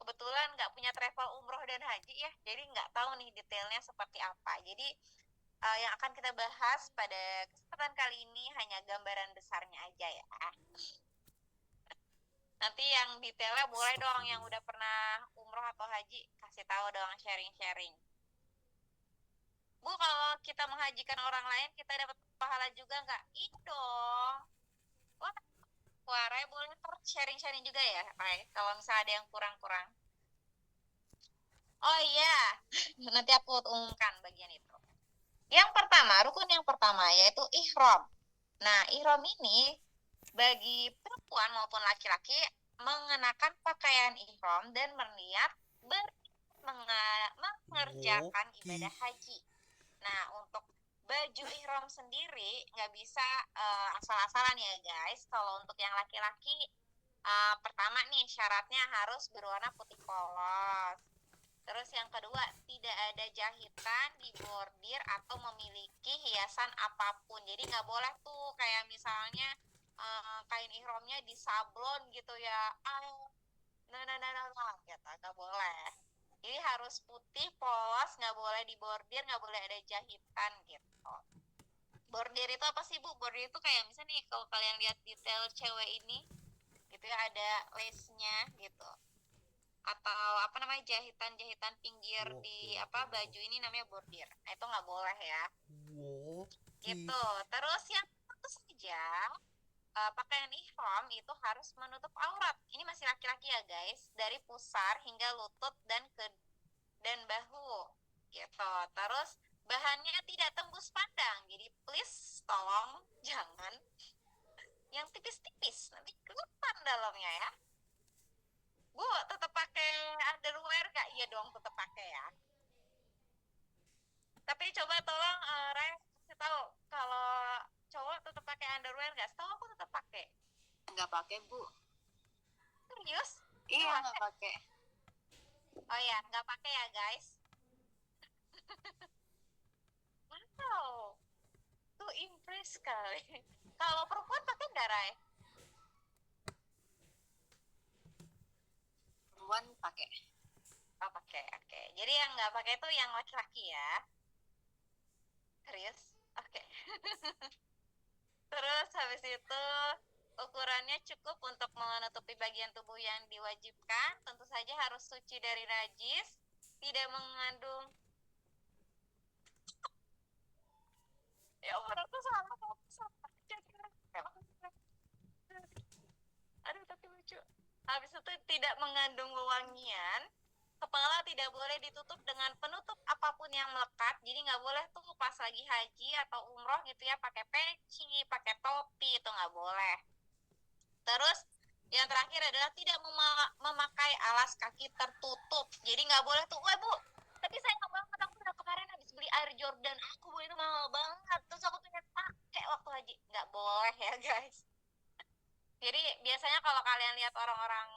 kebetulan nggak punya travel umroh dan haji ya. Jadi nggak tahu nih detailnya seperti apa. Jadi yang akan kita bahas pada kesempatan kali ini hanya gambaran besarnya aja ya. Nanti yang detailnya boleh dong yang udah pernah umroh atau haji kasih tahu dong, sharing-sharing. Bu, kalau kita menghajikan orang lain kita dapat pahala juga nggak? Iya dong. Wah, Ray boleh sharing-sharing juga ya, Ray, kalau misalnya ada yang kurang-kurang. Oh iya, nanti aku umumkan bagian itu. Yang pertama, rukun yang pertama yaitu ihram. Nah, ihram ini bagi perempuan maupun laki-laki mengenakan pakaian ihram dan berniat mengerjakan ibadah haji. Nah, untuk baju ihram sendiri nggak bisa asal-asalan ya guys. Kalau untuk yang laki-laki, pertama nih syaratnya harus berwarna putih polos. Terus yang kedua, tidak ada jahitan di bordir atau memiliki hiasan apapun. Jadi nggak boleh tuh kayak misalnya kain ihramnya disablon gitu ya. Nah, gitu, nggak boleh. Jadi harus putih, polos, nggak boleh di bordir, nggak boleh ada jahitan gitu. Bordir itu apa sih Bu? Bordir itu kayak misalnya nih kalau kalian lihat detail cewek ini, gitu ya ada lace-nya gitu. Atau jahitan-jahitan pinggir di baju ini namanya bordir. Nah, itu nggak boleh ya. Gitu. Terus yang tentu saja pakaian ihram itu harus menutup aurat. Ini masih laki-laki ya guys, dari pusar hingga lutut dan bahu. Gitu. Terus bahannya tidak tembus pandang. Jadi please tolong jangan yang tipis-tipis, nanti kelihatan dalamnya ya. Bu, tetap pakai underwear gak? Iya dong, tetap pakai ya. Tapi coba tolong Ray kasih tahu kalau cowok tetap pakai underwear gak? Setahu aku tetap pakai. Nggak pakai Bu. Serius? Iya nggak pakai. Oh ya, nggak pakai ya guys. Wow, tuh impress sekali. Kalau perempuan pakai nggak Ray? Perempuan pakai. Oh pakai, oke. Jadi yang nggak pakai itu yang laki-laki ya. Serius? Oke. Terus habis itu ukurannya cukup untuk menutupi bagian tubuh yang diwajibkan. Tentu saja harus suci dari najis, tidak mengandung. Ya orang tuh salah. Aduh tapi lucu. Habis itu tidak mengandung wewangian. Kepala tidak boleh ditutup dengan penutup apapun yang melekat. Jadi nggak boleh tuh pas lagi haji atau umroh gitu ya pakai peci, pakai topi, itu nggak boleh. Terus yang terakhir adalah tidak memakai alas kaki tertutup. Jadi nggak boleh tuh, wah Bu, tapi sayang banget aku udah kemarin habis beli Air Jordan aku itu mahal banget. Terus aku pengen pakai waktu haji. Nggak boleh ya guys. Jadi biasanya kalau kalian lihat orang-orang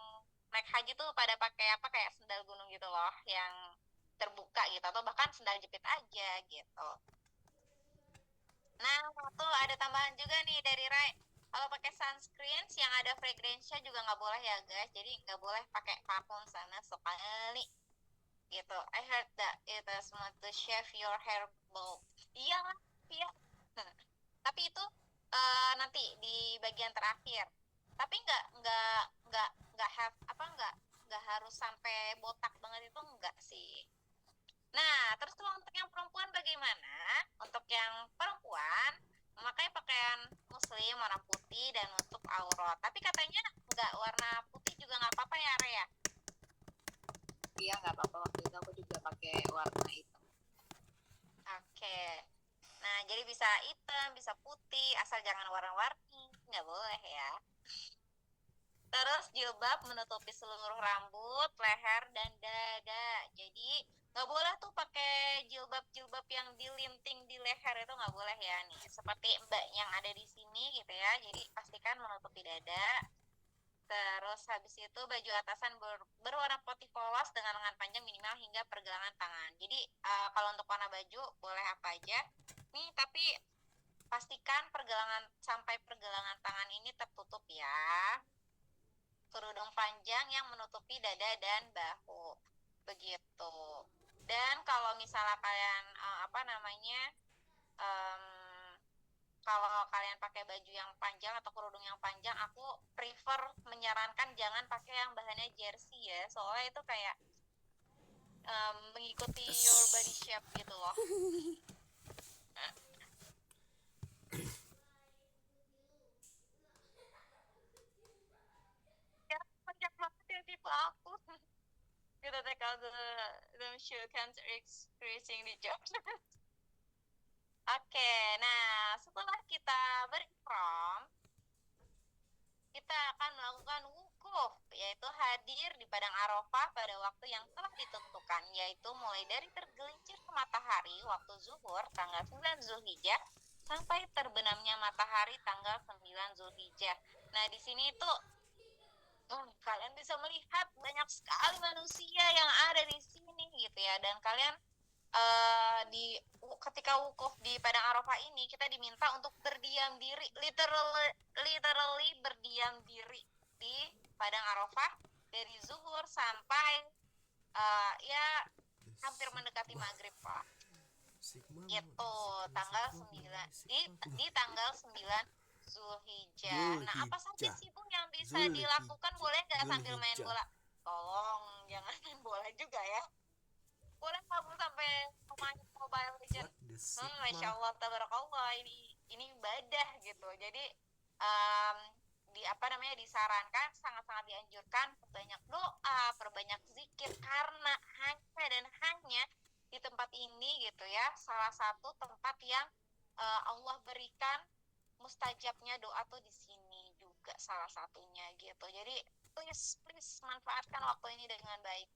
naik haji tuh pada pakai kayak sendal gunung gitu loh, yang terbuka gitu, atau bahkan sendal jepit aja gitu. Nah, tuh ada tambahan juga nih dari Rai. Kalau pakai sunscreen yang ada fragrance-nya juga nggak boleh ya guys. Jadi nggak boleh pakai parfum sana sekali gitu. I heard that it is meant to shave your hair bald. Iya. Tapi itu nanti di bagian terakhir. Tapi nggak harus sampai botak banget, itu enggak sih. Nah, terus kalau untuk yang perempuan bagaimana? Untuk yang perempuan Makanya pakaian muslim warna putih dan nutup aurat. Tapi katanya nggak warna putih juga nggak apa-apa ya, Rea? Iya nggak apa-apa, waktu itu aku juga pakai warna hitam. Oke. Nah, jadi bisa hitam, bisa putih, asal jangan warna-warni. Nggak boleh ya. Terus jilbab menutupi seluruh rambut, leher, dan dada. Jadi nggak boleh tuh pakai jilbab-jilbab yang dilinting di leher, itu nggak boleh ya nih. Seperti mbak yang ada di sini gitu ya. Jadi pastikan menutupi dada. Terus habis itu baju atasan berwarna putih polos dengan lengan panjang minimal hingga pergelangan tangan. Jadi kalau untuk warna baju boleh apa aja. Nih tapi pastikan sampai pergelangan tangan ini tertutup ya. Kerudung panjang yang menutupi dada dan bahu. Begitu. Dan kalau misalnya kalian kalau kalian pakai baju yang panjang atau kerudung yang panjang, aku prefer menyarankan jangan pakai yang bahannya jersey ya, soalnya itu kayak mengikuti your body shape gitu loh. Ya, panjang banget ya tipe aku. Gitu deh kalau the shoe can't increasing the job. Oke, nah setelah kita berihram, kita akan melakukan wukuf, yaitu hadir di padang Arafah pada waktu yang telah ditentukan, yaitu mulai dari tergelincir matahari waktu zuhur tanggal 9 Zulhijjah sampai terbenamnya matahari tanggal 9 Zulhijjah. Nah, di sini tuh kalian bisa melihat banyak sekali manusia yang ada di sini gitu ya, dan kalian ketika wukuf di padang Arafah ini kita diminta untuk berdiam diri, literally berdiam diri di padang Arafah dari zuhur sampai ya hampir mendekati maghrib Pak. Itu tanggal 9 di tanggal 9 Zulhijjah. Nah, apa saja sih Bu yang bisa dilakukan? Boleh nggak sambil main bola? Tolong jangan main bola juga ya. Boleh nggak Bu sampai main Mobile Legends? Masya Allah, tabarakallah, ini ibadah gitu. Jadi disarankan, sangat-sangat dianjurkan perbanyak doa, perbanyak zikir, karena hanya di tempat ini gitu ya, salah satu tempat yang Allah berikan mustajabnya doa tuh di sini juga salah satunya gitu. Jadi please manfaatkan waktu ini dengan baik.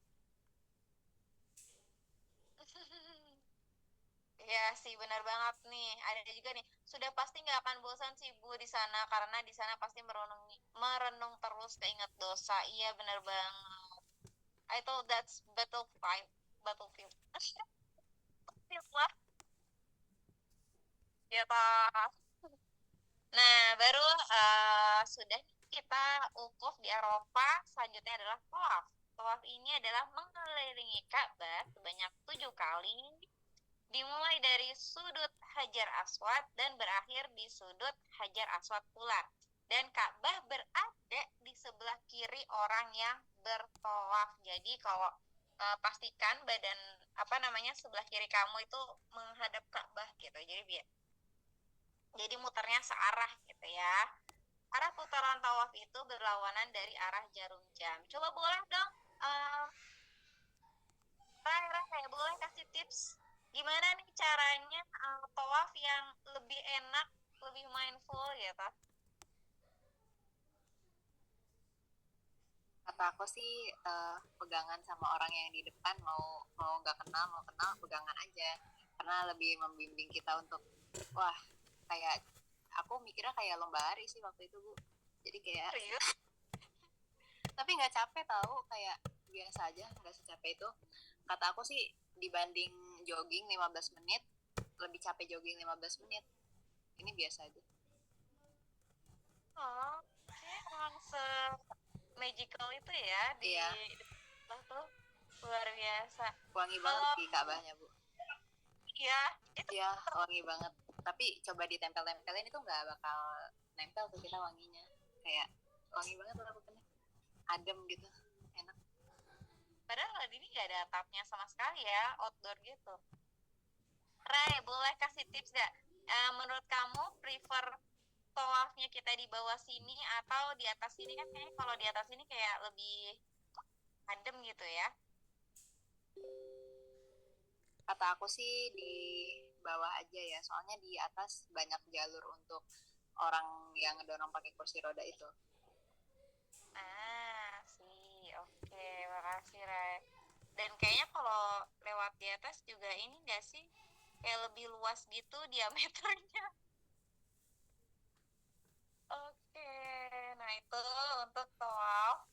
Ya sih, benar banget nih. Ada juga nih, sudah pasti nggak akan bosan sih Bu di sana, karena di sana pasti merenung terus keinget dosa. Iya benar banget. I thought that's battlefield. Battlefield lah. Ya Pak. Nah, baru sudah kita wukuf di Arafah. Selanjutnya adalah tawaf. Tawaf ini adalah mengelilingi Ka'bah sebanyak 7 kali, dimulai dari sudut Hajar Aswad dan berakhir di sudut Hajar Aswad pula. Dan Ka'bah berada di sebelah kiri orang yang bertawaf. Jadi kalau pastikan badan sebelah kiri kamu itu menghadap Ka'bah gitu. Jadi muternya searah gitu ya. Arah putaran tawaf itu berlawanan dari arah jarum jam. Coba boleh dong, Rai, boleh kasih tips gimana nih caranya tawaf yang lebih enak, lebih mindful gitu? Kata aku sih pegangan sama orang yang di depan, mau nggak kenal mau kenal, pegangan aja, karena lebih membimbing kita untuk kayak aku mikirnya kayak lomba lari sih waktu itu Bu. Jadi kayak tapi nggak capek tahu, kayak biasa aja, nggak secapek itu. Kata aku sih dibanding jogging 15 menit lebih capek jogging 15 menit. Ini biasa aja. Oh, emang magical itu ya di tuh luar biasa. Wangi banget di Ka'bahnya Bu. Iya, itu ya wangi banget. Tapi coba ditempel-tempelin itu nggak bakal nempel tuh kita wanginya. Kayak wangi banget lakukannya, adem gitu, enak. Padahal ini nggak ada atapnya sama sekali ya, outdoor gitu. Ray, boleh kasih tips gak? menurut kamu prefer tawafnya kita di bawah sini atau di atas sini? Kan kayaknya kalau di atas sini kayak lebih adem gitu ya. Kata aku sih di bawah aja ya, soalnya di atas banyak jalur untuk orang yang ngedorong pakai kursi roda itu. Sih, oke, makasih Ray. Dan kayaknya kalau lewat di atas juga ini nggak sih, kayak lebih luas gitu diameternya. Oke, nah itu untuk tawaf.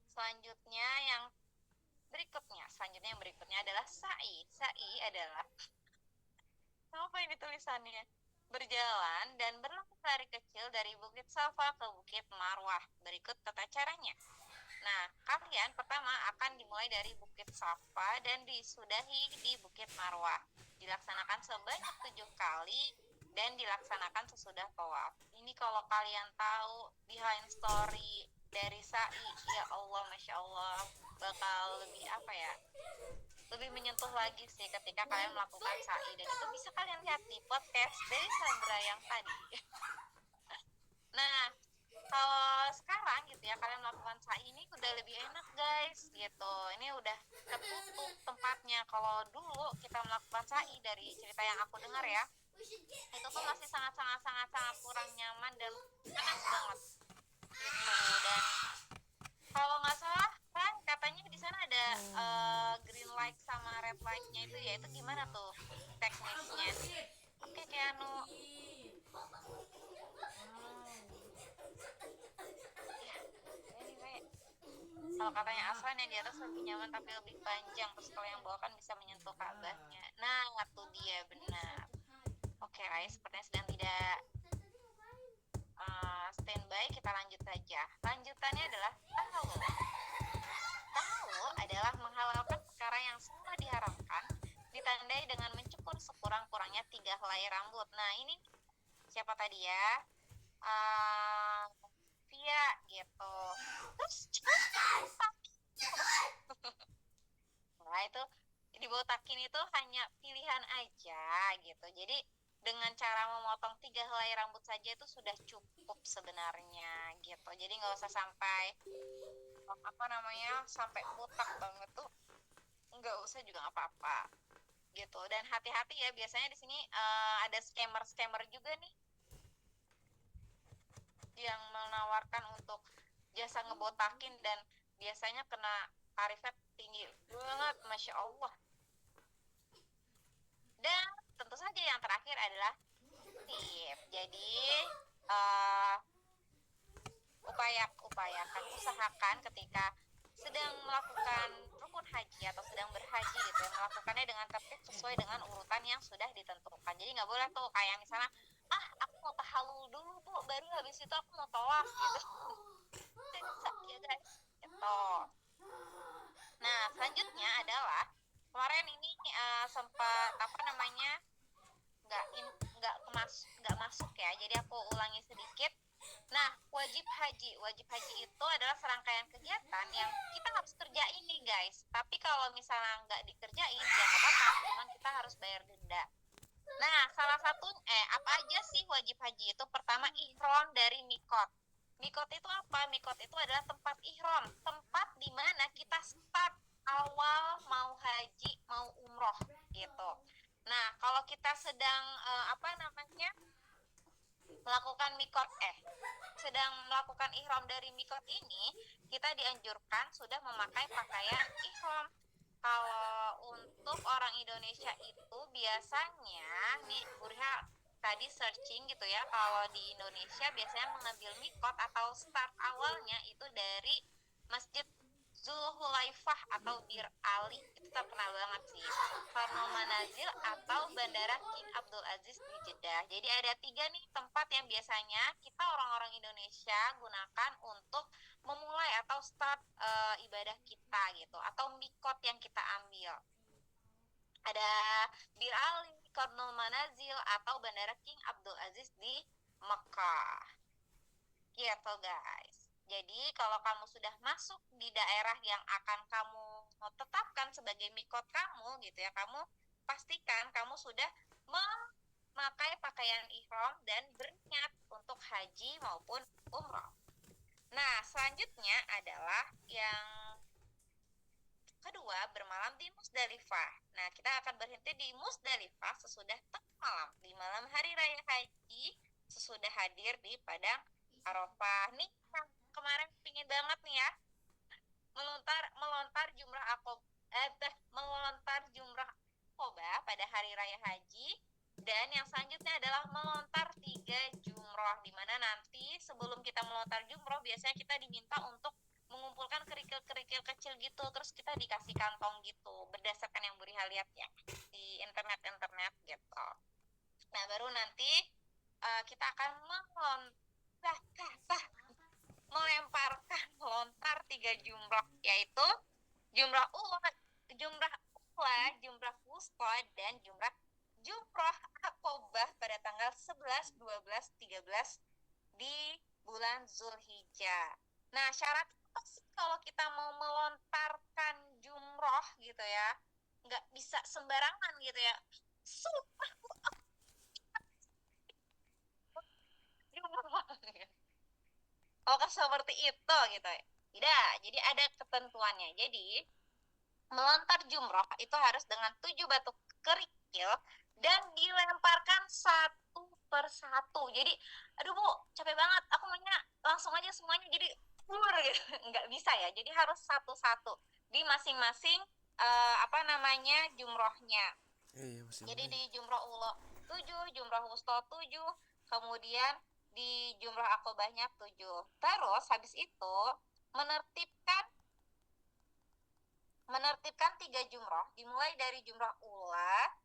Selanjutnya yang berikutnya adalah sa'i. Sa'i adalah apa ini tulisannya? Berjalan dan berlari lari kecil dari Bukit Safa ke Bukit Marwah. Berikut tata caranya. Nah, kalian pertama akan dimulai dari Bukit Safa dan disudahi di Bukit Marwah. Dilaksanakan sebanyak 7 kali dan dilaksanakan sesudah tawaf. Ini kalau kalian tahu behind story dari sa'i, ya Allah, Masya Allah, bakal lebih apa ya, lebih menyentuh lagi sih ketika kalian melakukan sa'i. Dan itu bisa kalian lihat di podcast dari Sandra yang tadi. Nah, kalau sekarang gitu ya, kalian melakukan sa'i ini udah lebih enak guys gitu. Ini udah tertutup tempatnya. Kalau dulu kita melakukan sa'i, dari cerita yang aku dengar ya, itu tuh masih sangat kurang nyaman dan panas banget gitu. Dan kalau nggak salah kan katanya di sana ada green light sama red lightnya itu ya, itu gimana tuh teknisnya? Oke, Keanu. Anyway, kalau katanya Aslan yang di atas lebih nyaman tapi lebih panjang, terus kalau yang bawah kan bisa menyentuh Ka'bahnya. Nah, itu dia benar. Oke, guys, sepertinya sedang tidak standby, kita lanjut saja. Lanjutannya adalah tahallul. Tahallul adalah menghalalkan perkara yang semula diharamkan, ditandai dengan mencukur sekurang-kurangnya 3 helai rambut. Nah, ini siapa tadi ya? Via gitu. Terus nah, itu dibotakin itu hanya pilihan aja gitu. Jadi dengan cara memotong 3 helai rambut saja itu sudah cukup sebenarnya gitu. Jadi nggak usah sampai sampai botak banget tuh, nggak usah juga nggak apa-apa gitu. Dan hati-hati ya, biasanya di sini ada scammer juga nih yang menawarkan untuk jasa ngebotakin, dan biasanya kena tarifnya tinggi banget, Masya Allah. Dan tentu saja yang terakhir adalah tip. Jadi usahakan ketika sedang melakukan rukun haji atau sedang berhaji gitu ya, melakukannya dengan tertib sesuai dengan urutan yang sudah ditentukan. Jadi nggak boleh tuh kayak misalnya aku mau tahallul dulu Bu, baru habis itu aku mau tawaf gitu. Bisa ya guys gitu. Nah, selanjutnya adalah kemarin ini sempat nggak masuk ya, jadi aku ulangi sedikit. Nah, wajib haji itu adalah serangkaian kegiatan yang kita harus kerjain nih guys. Tapi kalau misalnya nggak dikerjain ya nggak apa-apa, cuman kita harus bayar denda. Nah, salah satu apa aja sih wajib haji itu? Pertama, ihram dari mikot. Mikot itu apa? Mikot itu adalah tempat ihram, tempat di mana kita start awal mau haji, mau umroh gitu. Nah, kalau kita sedang sedang melakukan ihram dari mikot ini, kita dianjurkan sudah memakai pakaian ihram. Kalau untuk orang Indonesia itu biasanya nih, Burha tadi searching gitu ya, kalau di Indonesia biasanya mengambil mikot atau start awalnya itu dari Masjid Zulhulaifah atau Bir Ali, itu terkenal banget sih, Karno Manazil atau Bandara King Abdul Aziz di Jeddah. Jadi ada 3 nih tempat yang biasanya kita orang-orang Indonesia gunakan untuk memulai atau start ibadah kita gitu, atau mikot yang kita ambil. Ada Bir Ali, Karno Manazil atau Bandara King Abdul Aziz di Mekah gitu guys. Jadi kalau kamu sudah masuk di daerah yang akan kamu tetapkan sebagai mikot kamu gitu ya, kamu pastikan kamu sudah memakai pakaian ihram dan berniat untuk haji maupun umroh. Nah, selanjutnya adalah yang kedua, bermalam di Musdalifah. Nah, kita akan berhenti di Musdalifah sesudah tengah malam, di malam hari raya haji, sesudah hadir di padang Arafah. Nih, yang kemarin pingin banget nih ya, melontar jumrah Aqobah pada hari raya haji. Dan yang selanjutnya adalah melontar 3 jumroh, dimana nanti sebelum kita melontar jumroh biasanya kita diminta untuk mengumpulkan kerikil-kerikil kecil gitu, terus kita dikasih kantong gitu berdasarkan yang Buriha lihat ya di internet gitu. Nah, baru nanti kita akan melontar 3 jumroh, yaitu jumrah ula, jumrah wusta, dan jumrah Aqobah pada tanggal 11, 12, 13 di bulan Zulhijjah. Nah, syarat apa sih kalau kita mau melontarkan jumroh gitu ya? Nggak bisa sembarangan gitu ya. Sumpah, jumroh. Apakah seperti itu gitu ya? Tidak, jadi ada ketentuannya. Jadi, melontar jumroh itu harus dengan 7 batu kerikil dan dilemparkan satu persatu. Jadi, aduh Bu, capek banget. Aku maunya langsung aja semuanya jadi gitu. Nggak bisa ya. Jadi harus satu-satu di masing-masing jumrohnya. Jadi di jumroh ula 7, jumroh wusta 7, kemudian di jumroh Aqobahnya 7. Terus habis itu menertibkan 3 jumroh, dimulai dari jumroh ula,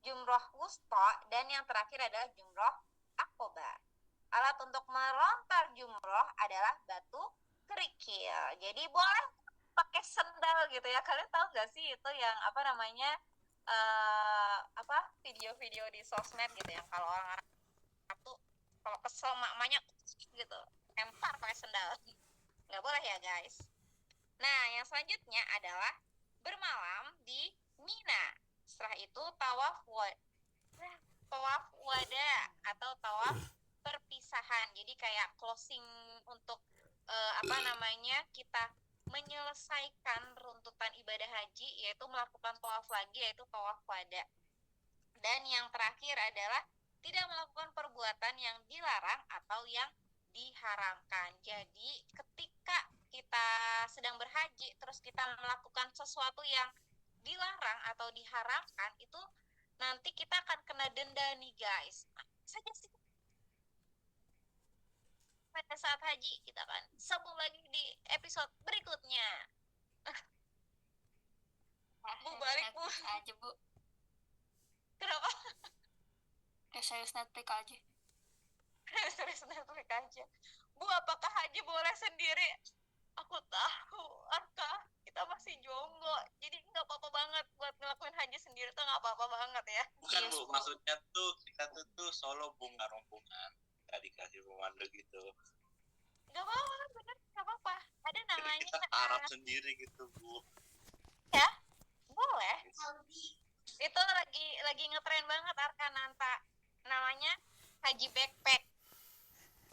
jumroh wusta, dan yang terakhir adalah jumroh Aqobah. Alat untuk melontar jumroh adalah batu kerikil. Jadi boleh pakai sendal gitu ya. Kalian tahu nggak sih itu yang video-video di sosmed gitu, yang kalau orang tuh kalau kesel maknya gitu lempar pakai sendal. Nggak boleh ya guys. Nah, yang selanjutnya adalah bermalam di Mina. Setelah itu tawaf wada atau tawaf perpisahan. Jadi kayak closing untuk kita menyelesaikan runtutan ibadah haji, yaitu melakukan tawaf lagi, yaitu tawaf wada. Dan yang terakhir adalah tidak melakukan perbuatan yang dilarang atau yang diharamkan. Jadi ketika kita sedang berhaji terus kita melakukan sesuatu yang dilarang atau diharamkan, itu nanti kita akan kena denda nih guys. Saja sih pada saat haji kita akan sambung lagi di episode berikutnya. Bu balik Bu. Aja Bu. Kenapa? Serius Netflix aja. Serius Netflix aja. Bu, apakah haji boleh sendiri? Aku tahu, Arka, kita masih jomblo, jadi nggak apa-apa banget buat ngelakuin haji sendiri tuh nggak apa-apa banget ya. Bukan Bu, maksudnya tuh kita tuh solo bunga rombongan, nggak dikasih pemandu gitu. Nggak apa-apa, bener, nggak apa-apa. Ada namanya. Jadi kita Arab sendiri gitu Bu. Ya, boleh. Itu lagi ngetren banget Arkananta, namanya haji backpack.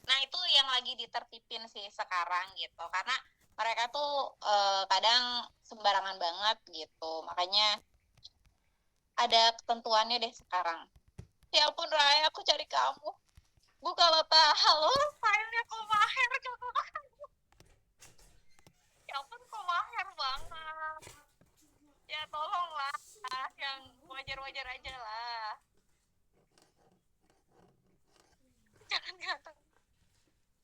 Nah, itu yang lagi ditertipin sih sekarang gitu, karena mereka tuh kadang sembarangan banget gitu, makanya ada ketentuannya deh sekarang. Ya ampun Raya, aku cari kamu. Bu, kalau tahu filenya kok mahir gitu. Ya ampun, kok mahir banget. Ya tolonglah, yang wajar-wajar aja lah. Jangan ganteng.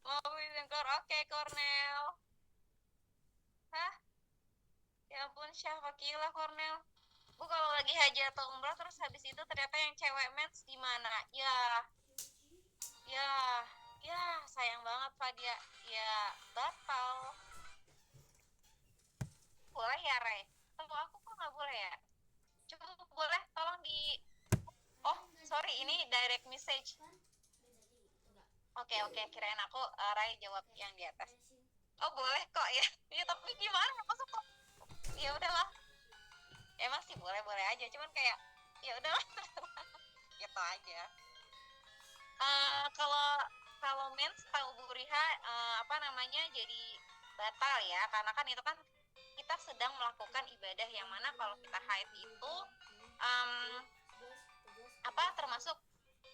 Mau Zengkor, oke Cornel. Hah? Ya ampun, Syafakila Cornel. Bu, kalau lagi haji atau umroh terus habis itu ternyata yang cewek mens gimana? Ya, sayang banget Fadia. Ya, batal. Boleh ya, Re? Tahu aku kok nggak boleh ya? Coba boleh tolong di... Oh, sorry, ini direct message. Oke, kirain aku Rai jawab yang di atas. Oh, boleh kok ya. Ya tapi gimana? Masa kok? Ya udahlah. Emang sih boleh aja, cuman kayak ya udahlah. gitu aja. Kalau mens tahu Bu Riha jadi batal ya, karena kan itu kan kita sedang melakukan ibadah yang mana kalau kita haid itu termasuk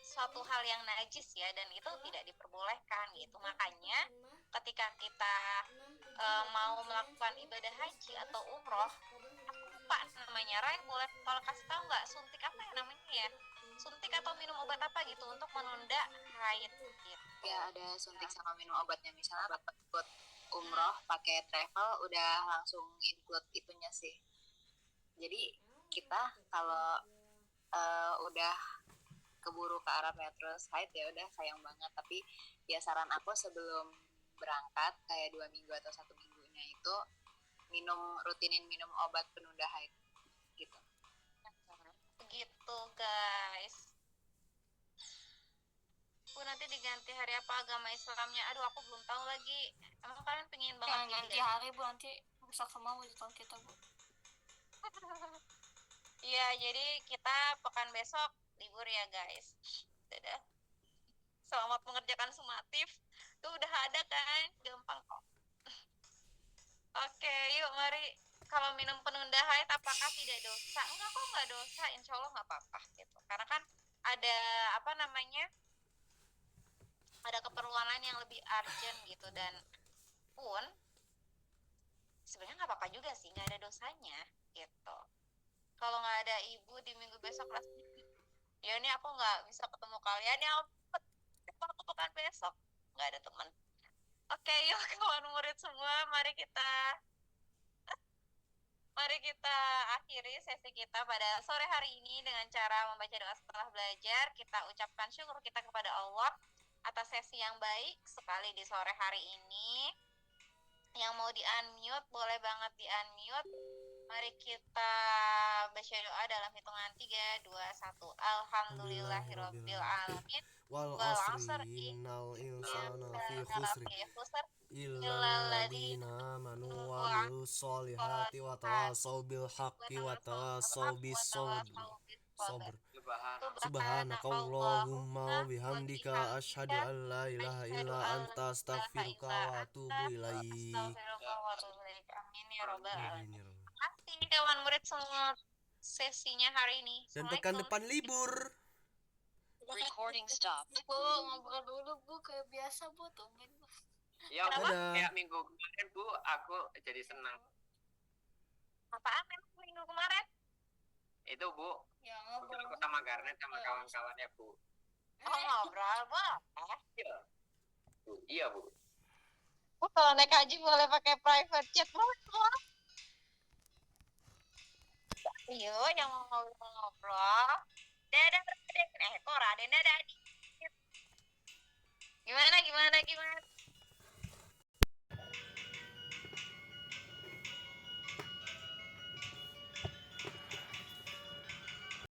suatu hal yang najis ya, dan itu tidak diperbolehkan gitu. Makanya ketika kita mau melakukan ibadah haji atau umroh, aku lupa namanya, Rai boleh kalau kasih tahu nggak, suntik apa ya namanya ya, suntik atau minum obat apa gitu untuk menunda haid gitu. Ya ada suntik sama minum obatnya. Misalnya bapak ikut umroh pakai travel udah langsung include itunya sih. Jadi kita kalau udah keburu ke Arab ya terus haid ya udah sayang banget. Tapi ya saran aku sebelum berangkat kayak 2 minggu atau 1 minggunya itu rutinin minum obat penunda haid gitu. Begitu guys. Bu, nanti diganti hari apa agama Islamnya? Aduh, aku belum tahu lagi. Emang kalian pengen banget ganti hari Bu, nanti rusak semua tahun kita Bu. Iya, jadi kita pekan besok libur ya guys. Dadah. Selamat mengerjakan sumatif. Tuh udah ada kan? Gampang kok. Oke, yuk mari. Kalau minum penunda haid apakah tidak dosa? Enggak kok, enggak dosa. Insya Allah nggak apa-apa gitu. Karena kan ada ada keperluan lain yang lebih urgent gitu, dan pun sebenarnya nggak apa-apa juga sih, nggak ada dosanya gitu. Kalau nggak ada ibu di minggu besok kelas, ya ini aku nggak bisa ketemu kalian ya, aku pekan besok nggak ada teman. Oke, yuk kawan murid semua, mari kita akhiri sesi kita pada sore hari ini dengan cara membaca doa setelah belajar. Kita ucapkan syukur kita kepada Allah atas sesi yang baik sekali di sore hari ini. Yang mau di-unmute, boleh banget di-unmute. Mari kita baca doa dalam hitungan 3, 2, 1. Alhamdulillahirabbil alamin. Wal asri innal insana fi khusr illal ladzina amanu wa amilus solihati wa tawasaw bil haqqi wa tawasaw bis sabr. Subhanakallahumma wa bihamdika asyhadu an la ilaha illa anta astaghfiruka wa atubu ilaik. Amin ya rabbal alamin. Amin ya rabbal. Terima kasih kawan murid semua sesinya hari ini. Dan pekan depan libur. Recording stop. Bu, ngobrol dulu Bu, kayak biasa Bu, tungguin Bu. Ya Bu, Dadah. kayak minggu kemarin Bu, aku jadi senang. Apaan memang minggu kemarin? Itu Bu, Ya aku ngobrol. sama Garnet sama kawan-kawannya Bu. Oh, ngobrol, Bu. Iya. Bu, iya Bu. Bu, kalau naik haji boleh pakai private chat, Bu. Yuk, yang mau ngobrol-ngobrol. Dadah, Raden. Kok Raden dadah,